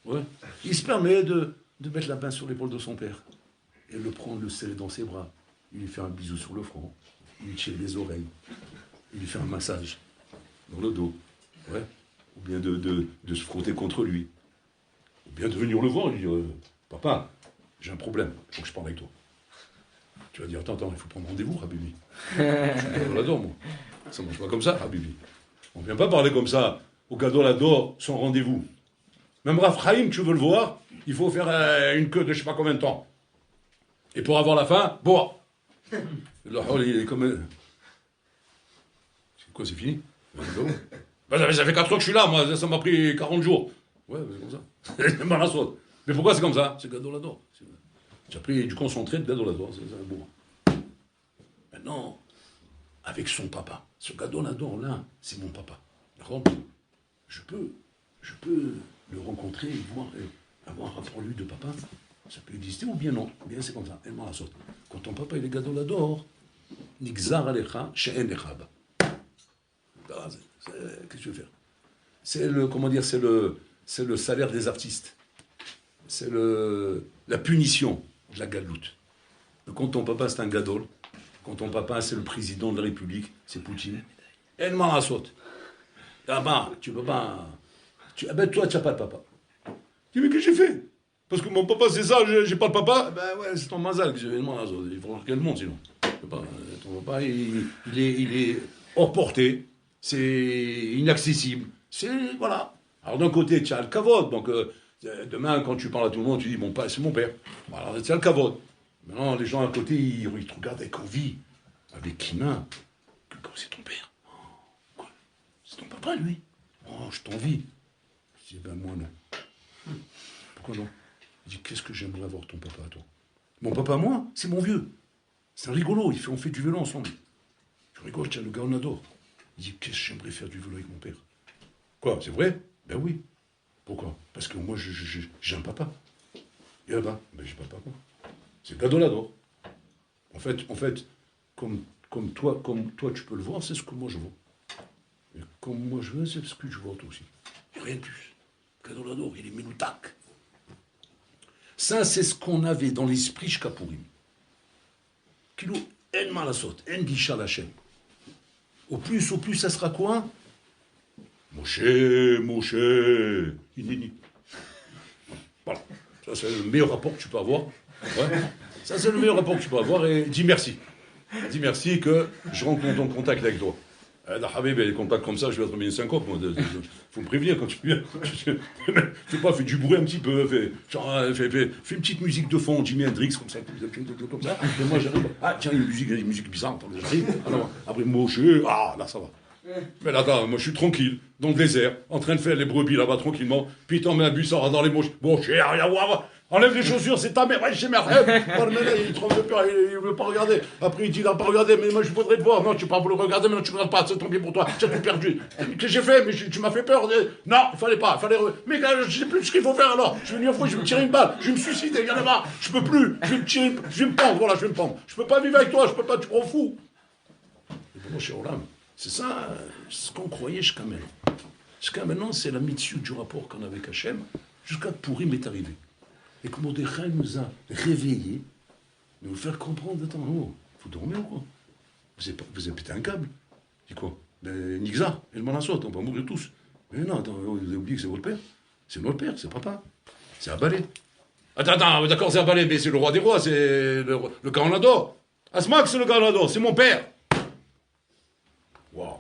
Ouais. Il se permet de mettre la main sur l'épaule de son père. Et le prendre, le serrer dans ses bras. Il lui fait un bisou sur le front. Il lui tire les oreilles. Il lui fait un massage dans le dos. Ouais. Ou bien de se frotter contre lui. Ou bien de venir le voir et lui dire Papa, j'ai un problème, il faut que je parle avec toi. Tu vas dire Attends, il faut prendre rendez-vous, Habibi. Je l'adore, moi. Ça ne marche pas comme ça, Habibi. On ne vient pas parler comme ça au Gadolador sans rendez-vous. Même Rav Chaim, tu veux le voir, il faut faire une queue de je ne sais pas combien de temps. Et pour avoir la fin, bois. Le hall, il est comme. C'est quoi, c'est fini? Ça fait 4 ans que je suis là, moi, ça m'a pris 40 jours. Ouais, c'est comme ça. Malasot. Mais pourquoi c'est comme ça? C'est Gadolador. J'ai pris du concentré de Gadolador, c'est un bon. Maintenant, avec son papa, ce Gadolador là, c'est mon papa. D'accord? Je peux le rencontrer, voir, avoir un rapport lui de papa. Ça peut exister ou bien non. Bien c'est comme ça. Et Malasot. Quand ton papa il est Gadolador, Nixar Alecha, She'en Echaba. Qu'est-ce que tu veux faire? C'est le, comment dire, c'est le salaire des artistes. C'est la punition de la galoute. Quand ton papa c'est un gadol, quand ton papa c'est le président de la République, c'est Poutine, et la saute. Ah ben, tu peux pas. Toi, tu n'as pas de papa. Tu dis, mais qu'est-ce que j'ai fait? Parce que mon papa c'est ça, j'ai pas de papa. Ben ouais, c'est ton mazal que j'ai la saute. Il faut voir quel monde sinon. Ton papa, il est hors portée. C'est inaccessible. C'est, voilà. Alors d'un côté, tu as le kavod. Donc, demain, quand tu parles à tout le monde, tu dis, mon père, c'est mon père. Alors, tu as le kavod. Maintenant, les gens à côté, ils te regardent avec envie, avec kina. Comme c'est ton père. Quoi? C'est ton papa, lui. Oh, je t'envie. Je dis, ben moi, non. Pourquoi non? Il dit, qu'est-ce que j'aimerais avoir ton papa à toi? Mon papa, moi, c'est mon vieux. C'est un rigolo. On fait du vélo ensemble. Je rigole, tiens, le gars, on adore. Il dit, qu'est-ce que j'aimerais faire du vélo avec mon père? Quoi, c'est vrai? Ben oui. Pourquoi? Parce que moi, j'ai un papa. Et là-bas, ben j'ai pas de papa. C'est Gadolador. En fait, comme toi, tu peux le voir, c'est ce que moi je vois. Et comme moi je veux, c'est ce que je vois toi aussi. Et rien de plus. Gadolador, il est minoutak. Ça, c'est ce qu'on avait dans l'esprit Shkapurim. Kilo, en malasot, en gisha lachem. Au plus, ça sera quoi? Moshe, Inini. Voilà. Ça, c'est le meilleur rapport que tu peux avoir. Ouais. Ça, c'est le meilleur rapport que tu peux avoir. Et dis merci. Dis merci que je rentre en contact avec toi. La Habib, les contacts comme ça, je vais être mis une syncope. Faut me prévenir quand tu viens. Fais pas, fais du bruit un petit peu. Fais une petite musique de fond, Jimi Hendrix, comme ça. Et moi, j'arrive. Ah, tiens, une musique bizarre. J'arrive. Alors, après, Moshe, là, ça va. Mais là, moi, je suis tranquille, dans le désert, en train de faire les brebis là-bas tranquillement. Puis t'en mets un bus dans les mouches. Bon, j'ai rien à voir. Enlève les chaussures, c'est ta mère. Ouais, j'ai merde. Il tremble de peur, il veut pas regarder. Après, il dit, il a pas regardé, mais moi, je voudrais te voir. Non, tu peux pas le regarder, mais non, tu ne regardes pas. C'est tant pis pour toi. Tu as tout perdu. Qu'est-ce que j'ai fait? Mais tu m'as fait peur. Non, il fallait pas. Mais je sais plus ce qu'il faut faire alors. Je vais venir fou, je vais me tirer une balle. Je vais me suicider. Il y en a marre. Je peux plus. Je vais me tirer. Je vais me pendre. Voilà, je vais me pendre. Je peux pas vivre avec toi. Je peux pas. Tu me rends fou. Et bon, cher Olam. C'est ça ce qu'on croyait jusqu'à maintenant. Jusqu'à maintenant, c'est la mitzvah du rapport qu'on avait avec Hachem, jusqu'à Pourim est arrivé. Et que Mordechai nous a réveillés, nous faire comprendre, attends, il faut dormir ou quoi? vous avez pété un câble. Je dis quoi? Ben, Nixar, et le Malasot, on va mourir tous. Mais non, attends, vous avez oublié que c'est votre père. C'est notre père, c'est papa. C'est Abalé. Attends, d'accord, c'est Abalé, mais c'est le roi des rois, c'est le Carnado. Asmak, c'est le Carnado, c'est mon père. Waouh.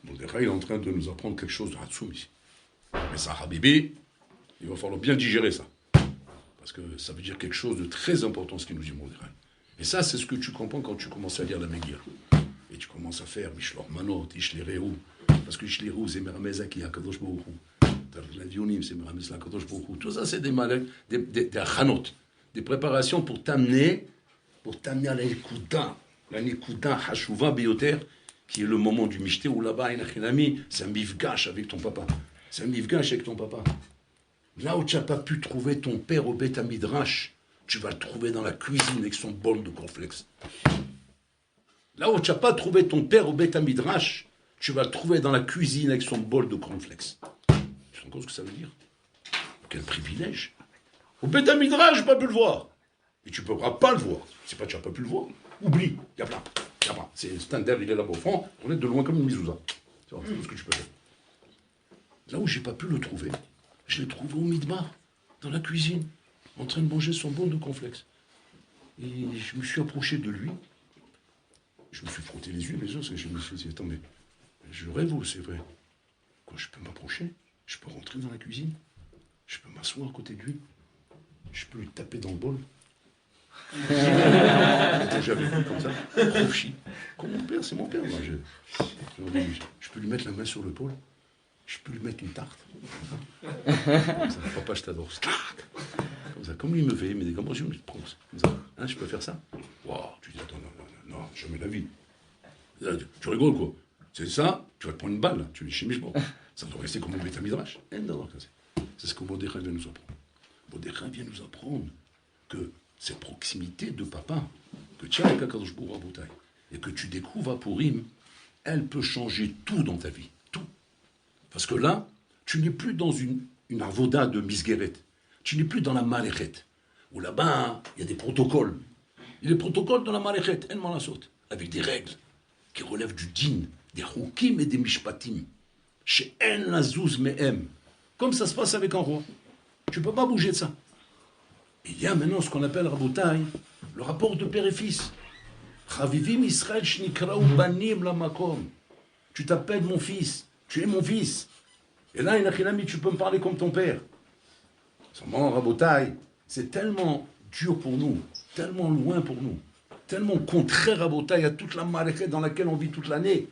Mordechai, il est en train de nous apprendre quelque chose de Hatsoum ici. Mais ça, Habibi, il va falloir bien digérer ça. Parce que ça veut dire quelque chose de très important, ce qu'il nous dit Mordechai. Et ça, c'est ce que tu comprends quand tu commences à lire la Megillah. Et tu commences à faire Mishlor Manot, Ishlereu. Parce que Ishlereu, c'est Meramezaki, Akadosh Baruch Hu. La Dionim, c'est Meramez, Akadosh Baruch Hu. Tout ça, c'est des achanot, des préparations pour t'amener à la Nekuda Hashuva Bioter, qui est le moment du Mishté, où là-bas, c'est un mifgash avec ton papa. C'est un mifgash avec ton papa. Là où tu n'as pas pu trouver ton père au Beth Midrash, tu vas le trouver dans la cuisine avec son bol de cornflakes. Là où tu n'as pas trouvé ton père au Beth Midrash, tu vas le trouver dans la cuisine avec son bol de cornflakes. Tu te rends compte ce que ça veut dire? Quel privilège! Au Beth Midrash, je n'ai pas pu le voir. Et tu ne pourras pas le voir. C'est pas que tu n'as pas pu le voir. Oublie, il y a plein. C'est Stender, il est là-bas au fond, on est de loin comme une mizouza. C'est tout ce que tu peux faire. Là où j'ai pas pu le trouver, je l'ai trouvé au Midbar, dans la cuisine, en train de manger son bol de cornflakes. Et je me suis approché de lui, je me suis frotté les yeux, et je me suis dit, attends, mais je rêve ou c'est vrai? Quoi, je peux m'approcher, je peux rentrer dans la cuisine, je peux m'asseoir à côté de lui, je peux lui taper dans le bol. J'avais vu comme ça, Rofi. Comme mon père, c'est mon père. Moi, je peux lui mettre la main sur l'épaule, je peux lui mettre une tarte. Comme ça, papa, je t'adore. Comme ça, comme lui me fait, il me dit, comment je me prends comme ça, hein, je peux faire ça? Waouh, tu dis, attends, non, jamais la vie. Tu rigoles quoi? C'est ça, tu vas te prendre une balle, là. Tu es chimiste, bon. Ça doit rester comme un Beth Midrash. C'est ce que Mordechai vient nous apprendre. Mordechai vient nous apprendre que cette proximité de papa, que tu as avec Akadosh Baruch Hu et que tu découvres à Purim, elle peut changer tout dans ta vie. Tout. Parce que là, tu n'es plus dans une avoda de misgueret. Tu n'es plus dans la malechet. Où là-bas, il y a des protocoles. Il y a des protocoles dans la malechet, en malasot, avec des règles qui relèvent du din, des choukim et des mishpatim. Chez en lazouz mehem. Comme ça se passe avec un roi. Tu ne peux pas bouger de ça. Il y a maintenant ce qu'on appelle, Rabotai, le rapport de père et fils. Chavivim Israël shnikraou banim lamakom. Tu t'appelles mon fils, tu es mon fils. Et là, Inachinami, tu peux me parler comme ton père. Seulement, Rabotai, c'est tellement dur pour nous, tellement loin pour nous, tellement contraire, Rabotai, à toute la maléchette dans laquelle on vit toute l'année,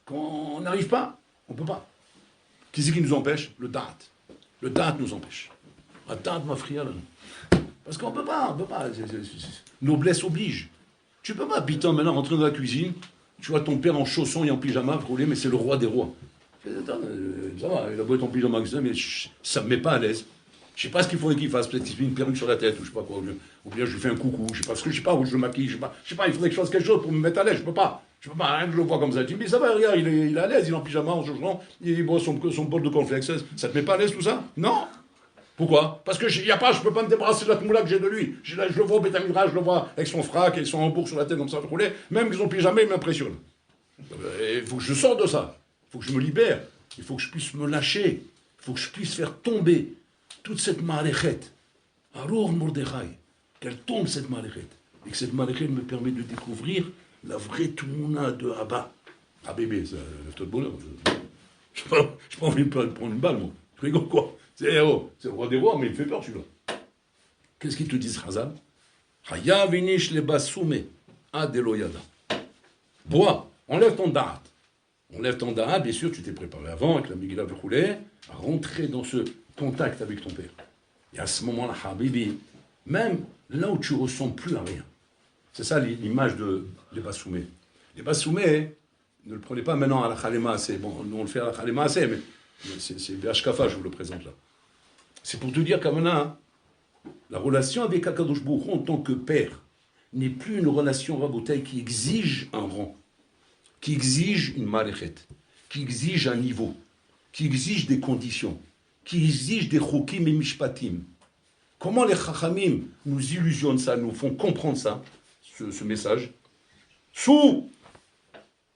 qu'on n'arrive pas, on ne peut pas. Qui c'est qui nous empêche? Le date. Le date nous empêche. La date m'a frié là. Parce qu'on ne peut pas, noblesse oblige. Tu ne peux pas, putain, maintenant rentrer dans la cuisine, tu vois ton père en chaussons et en pyjama roulé, mais c'est le roi des rois. Attends, ça va, il a beau être en pyjama, mais ça ne me met pas à l'aise. Je ne sais pas ce qu'il faudrait qu'il fasse, peut-être qu'il se met une perruque sur la tête, ou je ne sais pas quoi, ou bien je lui fais un coucou, je ne sais pas où je le maquille, je ne sais pas, il faudrait que je fasse quelque chose pour me mettre à l'aise, je ne peux pas, rien que je le vois comme ça. Tu me dis, ça va, regarde, il est à l'aise, il est en pyjama, en chaussons, il boit son bol de cornflakes, ça ne te met pas à l'aise tout ça? Non. Pourquoi? Parce que je ne peux pas me débarrasser de la tmoula que j'ai de lui. Je le vois au Bétamidra, je le vois avec son frac et son hambourg sur la tête comme ça, roulé. Même qu'ils ont pyjama, il m'impressionne. Il faut que je sorte de ça. Il faut que je me libère. Il faut que je puisse me lâcher. Il faut que je puisse faire tomber toute cette maléchet. Alors, Mordechai, qu'elle tombe cette maléchet. Et que cette maléchet me permet de découvrir la vraie tmouna de Abba. Ah bébé, ça lève-toi de bonheur. Je n'ai pas envie de prendre une balle, moi. Je rigole quoi? C'est le roi des rois, mais il fait peur, celui-là. Qu'est-ce qu'ils te disent, Chazal? Haya vinish le basume adeloyada. Bois, enlève ton da'at. Enlève ton da'at, bien sûr, tu t'es préparé avant, avec la Megillah Vechoulet, à rentrer dans ce contact avec ton père. Et à ce moment-là, Habibi, même là où tu ne ressembles plus à rien. C'est ça l'image des bassoumés. Les bassoumés, ne le prenez pas maintenant à la Khalema, c'est bon, nous on le fait à la Khalema, mais c'est Hashkafa, je vous le présente là. C'est pour te dire qu'à maintenant, la relation avec Akadosh Baruch Hu en tant que père n'est plus une relation rabotaille qui exige un rang, qui exige une malechet, qui exige un niveau, qui exige des conditions, qui exige des chokim et mishpatim. Comment les chachamim nous illusionnent ça, nous font comprendre ça, ce message? Sous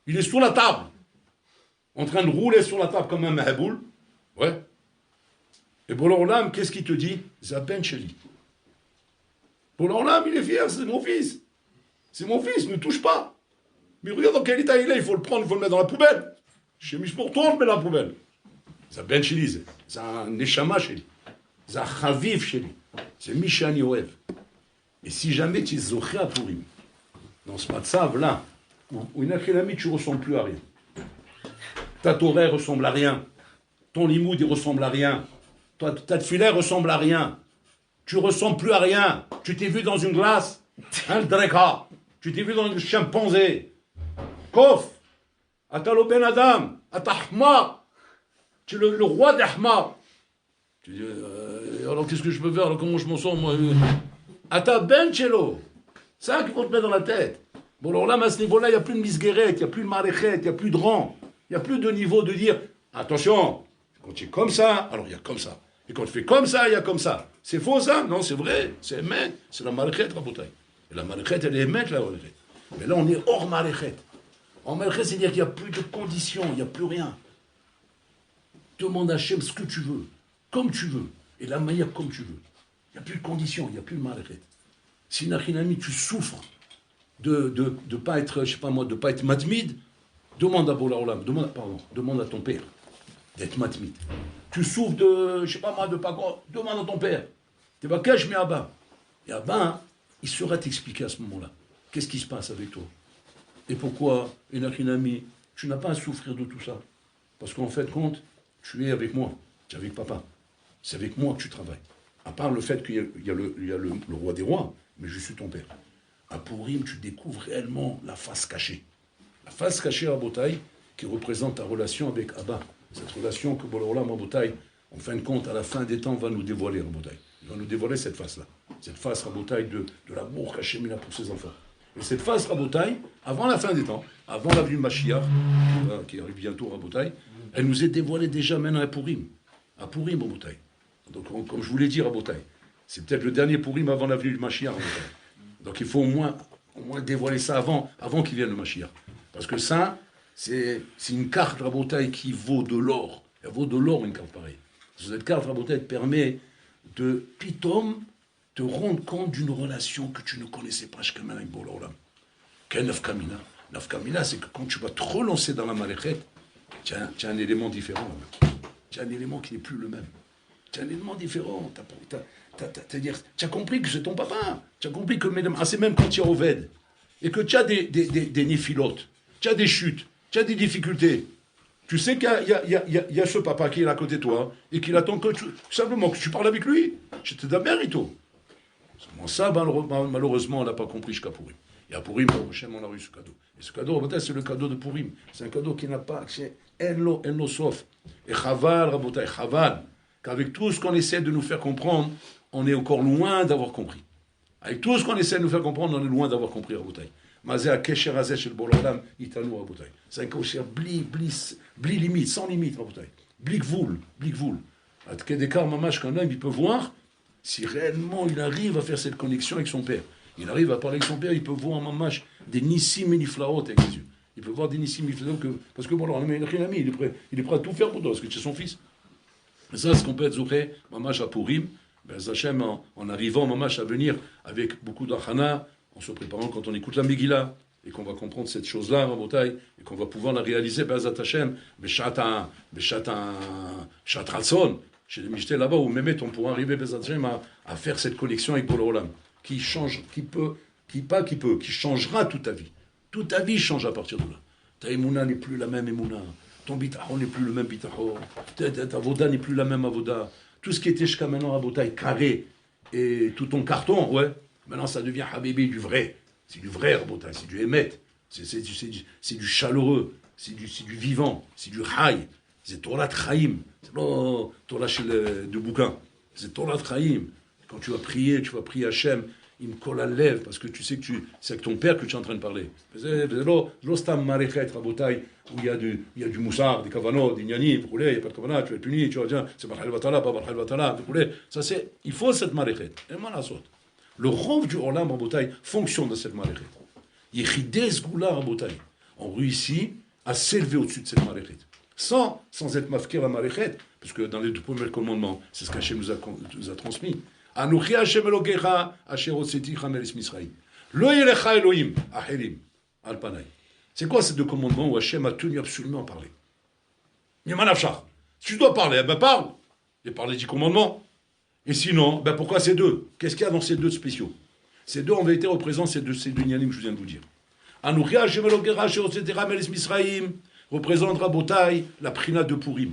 Il est sur la table, en train de rouler sur la table comme un mahaboul. Ouais. Et Bola qu'est-ce qu'il te dit? Zaben Cheli. Bola il est fier, c'est mon fils. C'est mon fils, ne touche pas. Mais regarde dans quel état il est, il faut le prendre, il faut le mettre dans la poubelle. Chez Mishpur, toi, on le met dans la poubelle. Zaben Cheli, c'est un Neshama Cheli. C'est un Chaviv Cheli. C'est Mishani Oev. Et si jamais tu es Zoché à Purim, dans ce matzav là, où une achélamie, tu ne ressembles plus à rien. Ta Torah ressemble à rien. Ton limoud, il ressemble à rien. Ta tefila ressemble à rien. Tu ressembles plus à rien. Tu t'es vu dans une glace. Hein, le dreka. Tu t'es vu dans un chimpanzé. Kof. Atalo ben Adam. Atahma. Tu es le roi d'Ahma. Tu dis, alors qu'est-ce que je peux faire? Alors comment je m'en sors, moi? Ata ben chelo. C'est ça qu'il faut te mettre dans la tête. Bon, alors là, à ce niveau-là, il n'y a plus de misguérette, il n'y a plus de maréchet, il n'y a plus de rang. Il n'y a plus de niveau de dire, attention, quand tu es comme ça, alors il y a comme ça. Et quand tu fais comme ça, il y a comme ça. C'est faux ça? Non, c'est vrai. C'est émet. C'est la maréchet, Rabotai. Et la maréchet, elle est émet, la maréchet. Mais là, on est hors maréchet. En maréchet, c'est-à-dire qu'il n'y a plus de conditions, il n'y a plus rien. Demande à Hachem ce que tu veux, comme tu veux, et la manière comme tu veux. Il n'y a plus de conditions, il n'y a plus de maréchet. Si Nachinami, tu souffres de pas être, je sais pas moi, de pas être matmid, demande à Bola Olam, demande à ton père d'être matmid. Tu souffres de, je sais pas moi, de pas quoi, demande à ton père. Tu vas cacher, mais Abba. Et Abba, il saura t'expliquer à ce moment-là. Qu'est-ce qui se passe avec toi? Et pourquoi, Nachinami, tu n'as pas à souffrir de tout ça? Parce qu'en fait, compte, tu es avec moi, tu es avec papa. C'est avec moi que tu travailles. À part le fait qu'il y a le roi des rois, mais je suis ton père. À Purim, tu découvres réellement la face cachée. La face cachée à Rabotai, qui représente ta relation avec Abba. Cette relation que Bola-Olam Rabotai, en fin de compte, à la fin des temps, va nous dévoiler Rabotai. Il va nous dévoiler cette face-là. Cette face Rabotai de l'amour qu'Hachem a pour ses enfants. Et cette face Rabotai, avant la fin des temps, avant la venue de Mashiach, qui arrive bientôt Rabotai, elle nous est dévoilée déjà maintenant à Purim. À Purim, Rabotai. Donc, comme je vous l'ai dit, Rabotai, c'est peut-être le dernier Purim avant la venue du Mashiach, Rabotai. Donc il faut au moins dévoiler ça avant qu'il vienne le Mashiach. Parce que ça, c'est une carte Rabotai qui vaut de l'or. Elle vaut de l'or, une carte pareille. Cette carte Rabotai te permet de, pitom, te rendre compte d'une relation que tu ne connaissais pas jusqu'à maintenant avec Bola Olam. Qu'est Nafkamina? Nafkamina, c'est que quand tu vas te relancer dans la maléchette, tu as un élément différent. Tu as un élément qui n'est plus le même. Tu as un élément différent. C'est-à-dire, tu as compris que c'est ton papa. Tu as compris que c'est même quand tu es au Ved. Et que tu as des néphilotes. Tu as des chutes. Tu as des difficultés. Tu sais qu'il y a ce papa qui est là à côté de toi et qu'il attend que simplement que tu parles avec lui. J'étais d'Amerito. Ça, malheureusement, on n'a pas compris jusqu'à Purim. Et à Purim, on a eu ce cadeau. Et ce cadeau, c'est le cadeau de Purim. C'est un cadeau qui n'a pas accès. En sauf. Et Chaval, Rabotai, Chaval, qu'avec tout ce qu'on essaie de nous faire comprendre, on est encore loin d'avoir compris. Avec tout ce qu'on essaie de nous faire comprendre, on est loin d'avoir compris, Rabotai. Mazé a Kesher Azeh shel Bola-Olam, Itanu, Rabotai. C'est un Kesher bli limite, sans limite, Rabotai. Bli gvoul. À Kedekar Mamash, quand même, il peut voir si réellement il arrive à faire cette connexion avec son père. Il arrive à parler avec son père, il peut voir en Mamash des Nissim et Niflaot avec les yeux. Il peut voir des Nissim et Niflaot parce que bon, alors, il est prêt à tout faire pour toi, parce que c'est son fils. Et ça, ce qu'on peut être zouché, Mamash à Purim, ben, Zachem, en arrivant, Mamash à venir avec beaucoup d'achana, en se préparant quand on écoute la Megillah, et qu'on va comprendre cette chose-là, Rabotai, et qu'on va pouvoir la réaliser, ben, Zachem, Beshat Ratson, chez les Michté là-bas, où Mehmet, on pourra arriver, ben, Zachem, à faire cette connexion avec Bola Olam, qui changera toute ta vie. Toute ta vie change à partir de là. Ta émouna n'est plus la même émouna. Ton bitachon n'est plus le même bitachon. Ta avoda n'est plus la même avoda. Tout ce qui était jusqu'à maintenant à Botaï carré et tout ton carton, ouais, maintenant ça devient Habibi du vrai. C'est du vrai Botaï, c'est du émet. C'est du chaleureux, c'est du vivant, c'est du Haï. C'est Torah Chaim. C'est pas Torah de bouquin. C'est Torah Chaim. Quand tu vas prier Hachem. Il me colle à la lèvre parce que tu sais que c'est avec ton père que tu es en train de parler. C'est l'ostam marechet rabotai où il y a du moussard, des kavanot, des gnani, il n'y a pas de kavanah, tu vas être puni, tu vas dire c'est barhal vatala, pas barhal vatala, ça c'est, il faut cette marechet. Et voilà, le rov du olam rabotai fonctionne de cette marechet. Yechidez goula rabotai. ont réussi à s'élever au-dessus de cette maréchet. Sans être mafkir la maréchet, parce que dans les deux premiers commandements, c'est ce qu'Hachem nous a transmis. Anochi Hashem Elokecha, Asher Hotzeticha Meretz Misraïm. Lo yelecha Elohim, Acherim, al panay. C'est quoi ces deux commandements où Hachem a tenu absolument à parler? Yemanafshach. Si tu dois parler, ben parle. Et parle les 10 commandements. Et sinon, ben pourquoi ces deux? Qu'est-ce qu'il y a dans ces deux spéciaux? Ces deux, en vérité, représentent ces deux nianim que je viens de vous dire. Anochi Hashem Elokecha, Asher Hotzeticha Meretz Misraïm représente Rabotai la prina de Purim.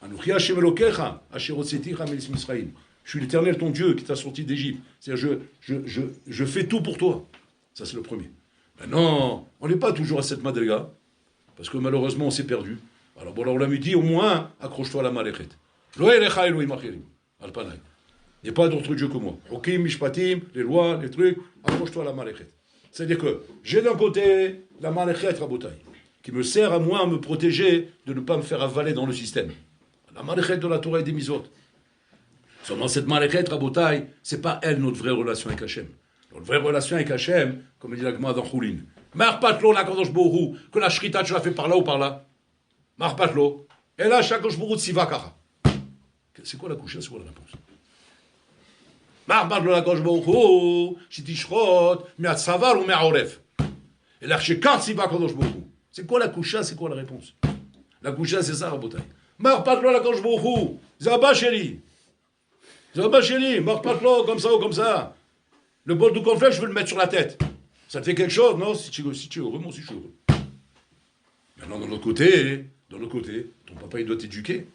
Anochi Hashem Elokecha, Asher Hotzeticha Meretz Misraïm. Je suis l'Éternel, ton Dieu, qui t'a sorti d'Égypte. C'est-à-dire, je fais tout pour toi. Ça, c'est le premier. Maintenant, on n'est pas toujours à cette madriga, parce que malheureusement, on s'est perdu. Alors, bon, on l'a dit, au moins, accroche-toi à la maléchet. Lo elecha Elohim acherim, al panay. Il n'y a pas d'autre Dieu que moi. Hokim, mishpatim, les lois, les trucs, accroche-toi à la maléchet. C'est-à-dire que j'ai d'un côté la maléchet rabotai, qui me sert à moi à me protéger de ne pas me faire avaler dans le système. La maléchet de la Torah et des Mizot. Seulement cette maléchet, Rabotai, c'est pas elle notre vraie relation avec Hachem. Notre vraie relation avec Hachem, comme dit la Gemara dans Choulin. Marpatlo, la Kadosh Borou, que la Shrita, tu l'as fait par là ou par là. Marpatlo. Et là, chaque Borou de Sivakara. C'est quoi la couche? C'est quoi la réponse? Marpatlo, la Kadosh Borou, Shitishrot, Miatsavar ou Miaoref. Et là, chez quand Sivakadosh Borou? C'est quoi la couche? C'est quoi la réponse? La couche, c'est ça, Rabotai. Marpatlo, la Kadosh Borou, Zaba Sheli. Zaba Sheli, Marpatlo, comme ça ou comme ça. Le bol de cornflakes, je veux le mettre sur la tête. Ça te fait quelque chose? Non, si tu es heureux, moi aussi je suis heureux. Maintenant, de l'autre côté, ton papa, il doit t'éduquer.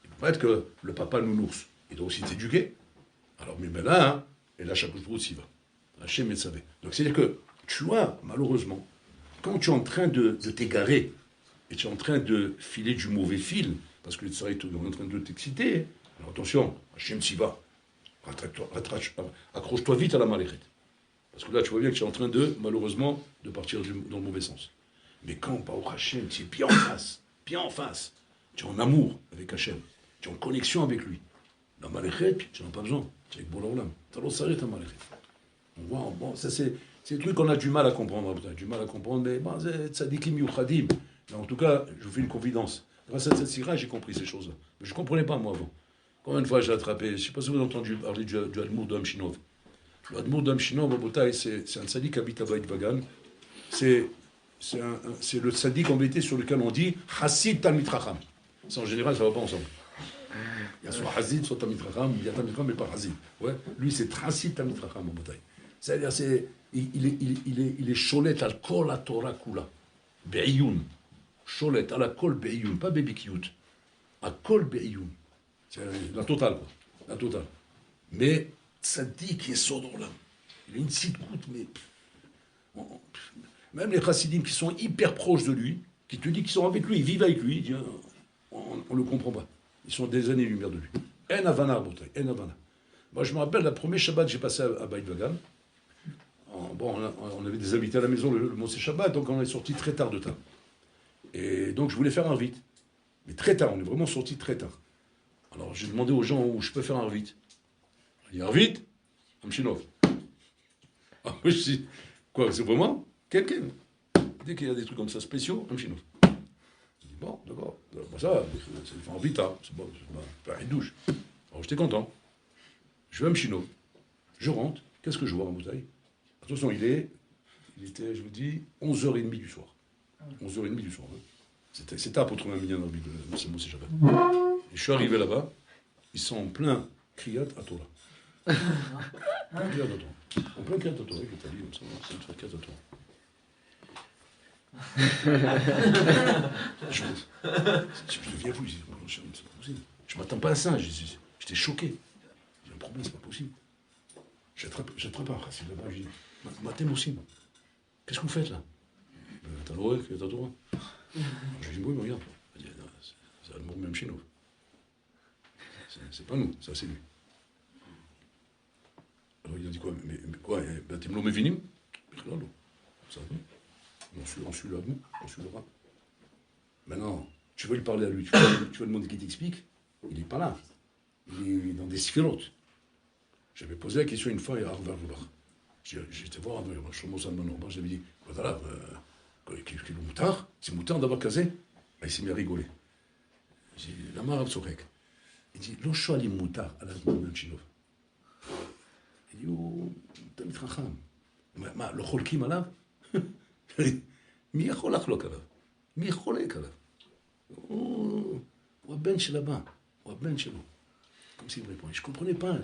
Il ne peut pas être que le papa nounours. Il doit aussi t'éduquer. Alors, mais ben là, hein, et là, chaque jour aussi va. Hachem et savait. Donc, c'est-à-dire que tu vois, malheureusement, quand tu es en train de t'égarer, et tu es en train de filer du mauvais fil, parce que le tsar est en train de t'exciter, alors attention, Hachem s'y va. Accroche-toi vite à la maléchet. Parce que là, tu vois bien que tu es en train de, malheureusement, de partir dans le mauvais sens. Mais quand, par Hachem, tu es bien en face, tu es en amour avec Hachem, tu es en connexion avec lui. La maléchet, tu n'en as pas besoin. Tu es avec Bola-Olam. Tu as l'osaré ta maléchet. On voit, bon, ça c'est des trucs qu'on a du mal à comprendre. Mais bon, c'est tzadikim yuchadim. En tout cas, je vous fais une confidence. Grâce à cette sira, j'ai compris ces choses-là. Mais je ne comprenais pas, moi, avant. Combien de fois j'ai attrapé? Je ne sais pas si vous avez entendu parler du Admour de Amshinov. Le Admour de Amshinov, c'est un tzaddik qui habite à Beit Vagan. C'est le tzaddik en vérité sur lequel on dit Hassid Talmid Chacham. Ça, en général, ça ne va pas ensemble. Il y a soit Hassid, soit Talmid Chacham, il y a Talmid Chacham, mais pas Hassid. Ouais. Lui, c'est Hassid Talmid Chacham en bataille. C'est-à-dire, il est cholet al kol la Torah kula. Be'iyun. Cholet al kol be'iyun. Pas baby cute. Al kol be'iyun. C'est la totale, quoi. La totale. Mais tzaddik qui est sodor là. Il a une sitkout, mais même les chassidim qui sont hyper proches de lui, qui te disent qu'ils sont avec lui, ils vivent avec lui, on ne le comprend pas. Ils sont des années-lumière de lui. En Havana, Rabotai, en Havana. Moi, je me rappelle, la première Shabbat que j'ai passé à Beit Vagan, bon, on avait des invités à la maison le Moshe Shabbat, donc on est sorti très tard de temps. Et donc, je voulais faire un rite. Mais très tard, on est vraiment sorti très tard. Alors, j'ai demandé aux gens où je peux faire un rite. Il dit, un rite? Amshinov. Ah, oui, je dis, quoi, c'est vraiment? Quelqu'un. Dès qu'il y a des trucs comme ça spéciaux, Amshinov. Je dis, bon, d'accord. Bon, ça, c'est un rite, hein. C'est bon, c'est pas une douche. Alors, j'étais content. Je vais à Amshinov. Je rentre. Qu'est-ce que je vois en bouteille? Attention, il était, je vous dis, 11h30 du soir. 11h30 du soir. Hein. C'était à Potron Aminian, c'est Moshe Shabbat. Et je suis arrivé là-bas, ils sont en plein Kriyat HaTorah. En plein Kriyat HaTorah. En plein Kriyat HaTorah, je t'ai dit comme ça, c'est une Kriyat HaTorah. Je deviens fou, c'est pas possible. Je ne m'attends pas à ça, j'étais choqué. J'ai un problème, c'est pas possible. J'attrape un racine là-bas, je dis, Matem aussi, qu'est-ce que vous faites là? T'as l'oreille, Kriyat HaTorah. Je lui dis, oui, mais regarde, c'est le même chez nous. C'est pas nous, ça c'est lui. Alors il a dit quoi? Mais quoi? T'es l'homme vinim? Ça on suit le rat. Maintenant, tu veux lui parler à lui, tu veux demander qu'il t'explique, il n'est pas là. Il est dans des sphirotes. J'avais posé la question une fois à Harvard. J'étais voir Shlomo Zalman Auerbach, j'avais dit, voilà, כאילו מותר? זה מותר דבר כזה? il s'est mis à rigoler. J'ai dit, למה הרב צוחק? il dit, לא שואלים מותר על הזמן שלו. il dit, הוא תמיד חכם. מה, לא חולקים עליו? מי יכול לחלוק עליו? מי חולק עליו? הוא הבן של הבא, הוא הבן שלו. Comme s'il me répondait, je ne comprenais pas.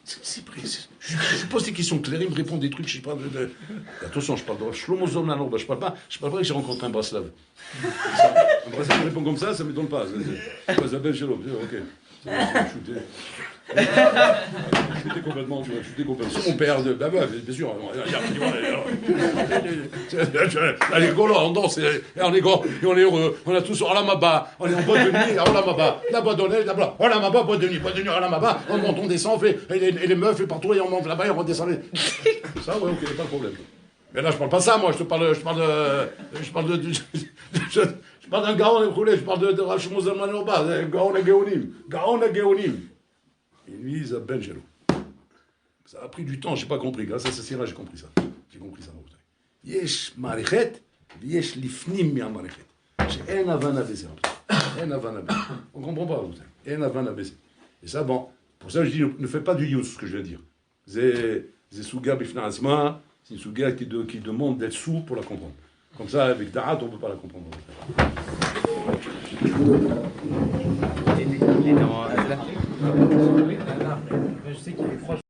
Je pose des questions claires, il me répond des trucs, je parle de... Attention, je parle de Shlomo Zolnanor, je parle pas que j'ai rencontré un Braslav. Un Braslav me répond comme ça ne m'étonne pas. C'est la belle chelou, ok. Chuté complètement, tu vois, chuté complètement. C'est mon père, bah, bien sûr. Elle est rigolo, on danse, on est heureux, on a tous Olamaba, on est en boîte de nuit, Olamaba, la boîte de nuit, Olamaba, boîte de nuit, Olamaba, on monte, on descend, et les meufs, et partout, et on monte là-bas, et on redescend. Ça, ouais, ok, pas de problème. Mais là, je parle pas ça, moi, je parle d'un Gaon, je parle de Rachel Zalman Orba, Gaon Geonim. Et lui, il s'appelle Jello. Ça a pris du temps, j'ai pas compris. Grâce à ce sira, j'ai compris ça. J'ai compris ça. Yesh marichet, yesh lifnim mi marichet. J'ai un avana baissé. Un avana baissé. On comprend pas, vous savez. Un avana baissé. Et ça, bon, pour ça, je dis, ne fais pas du yous, ce que je veux dire. C'est souga bifna asma, c'est une souga qui demande d'être sourd pour la comprendre. Comme ça, avec Da'at, on ne peut pas la comprendre. Je sais qu'il est proche.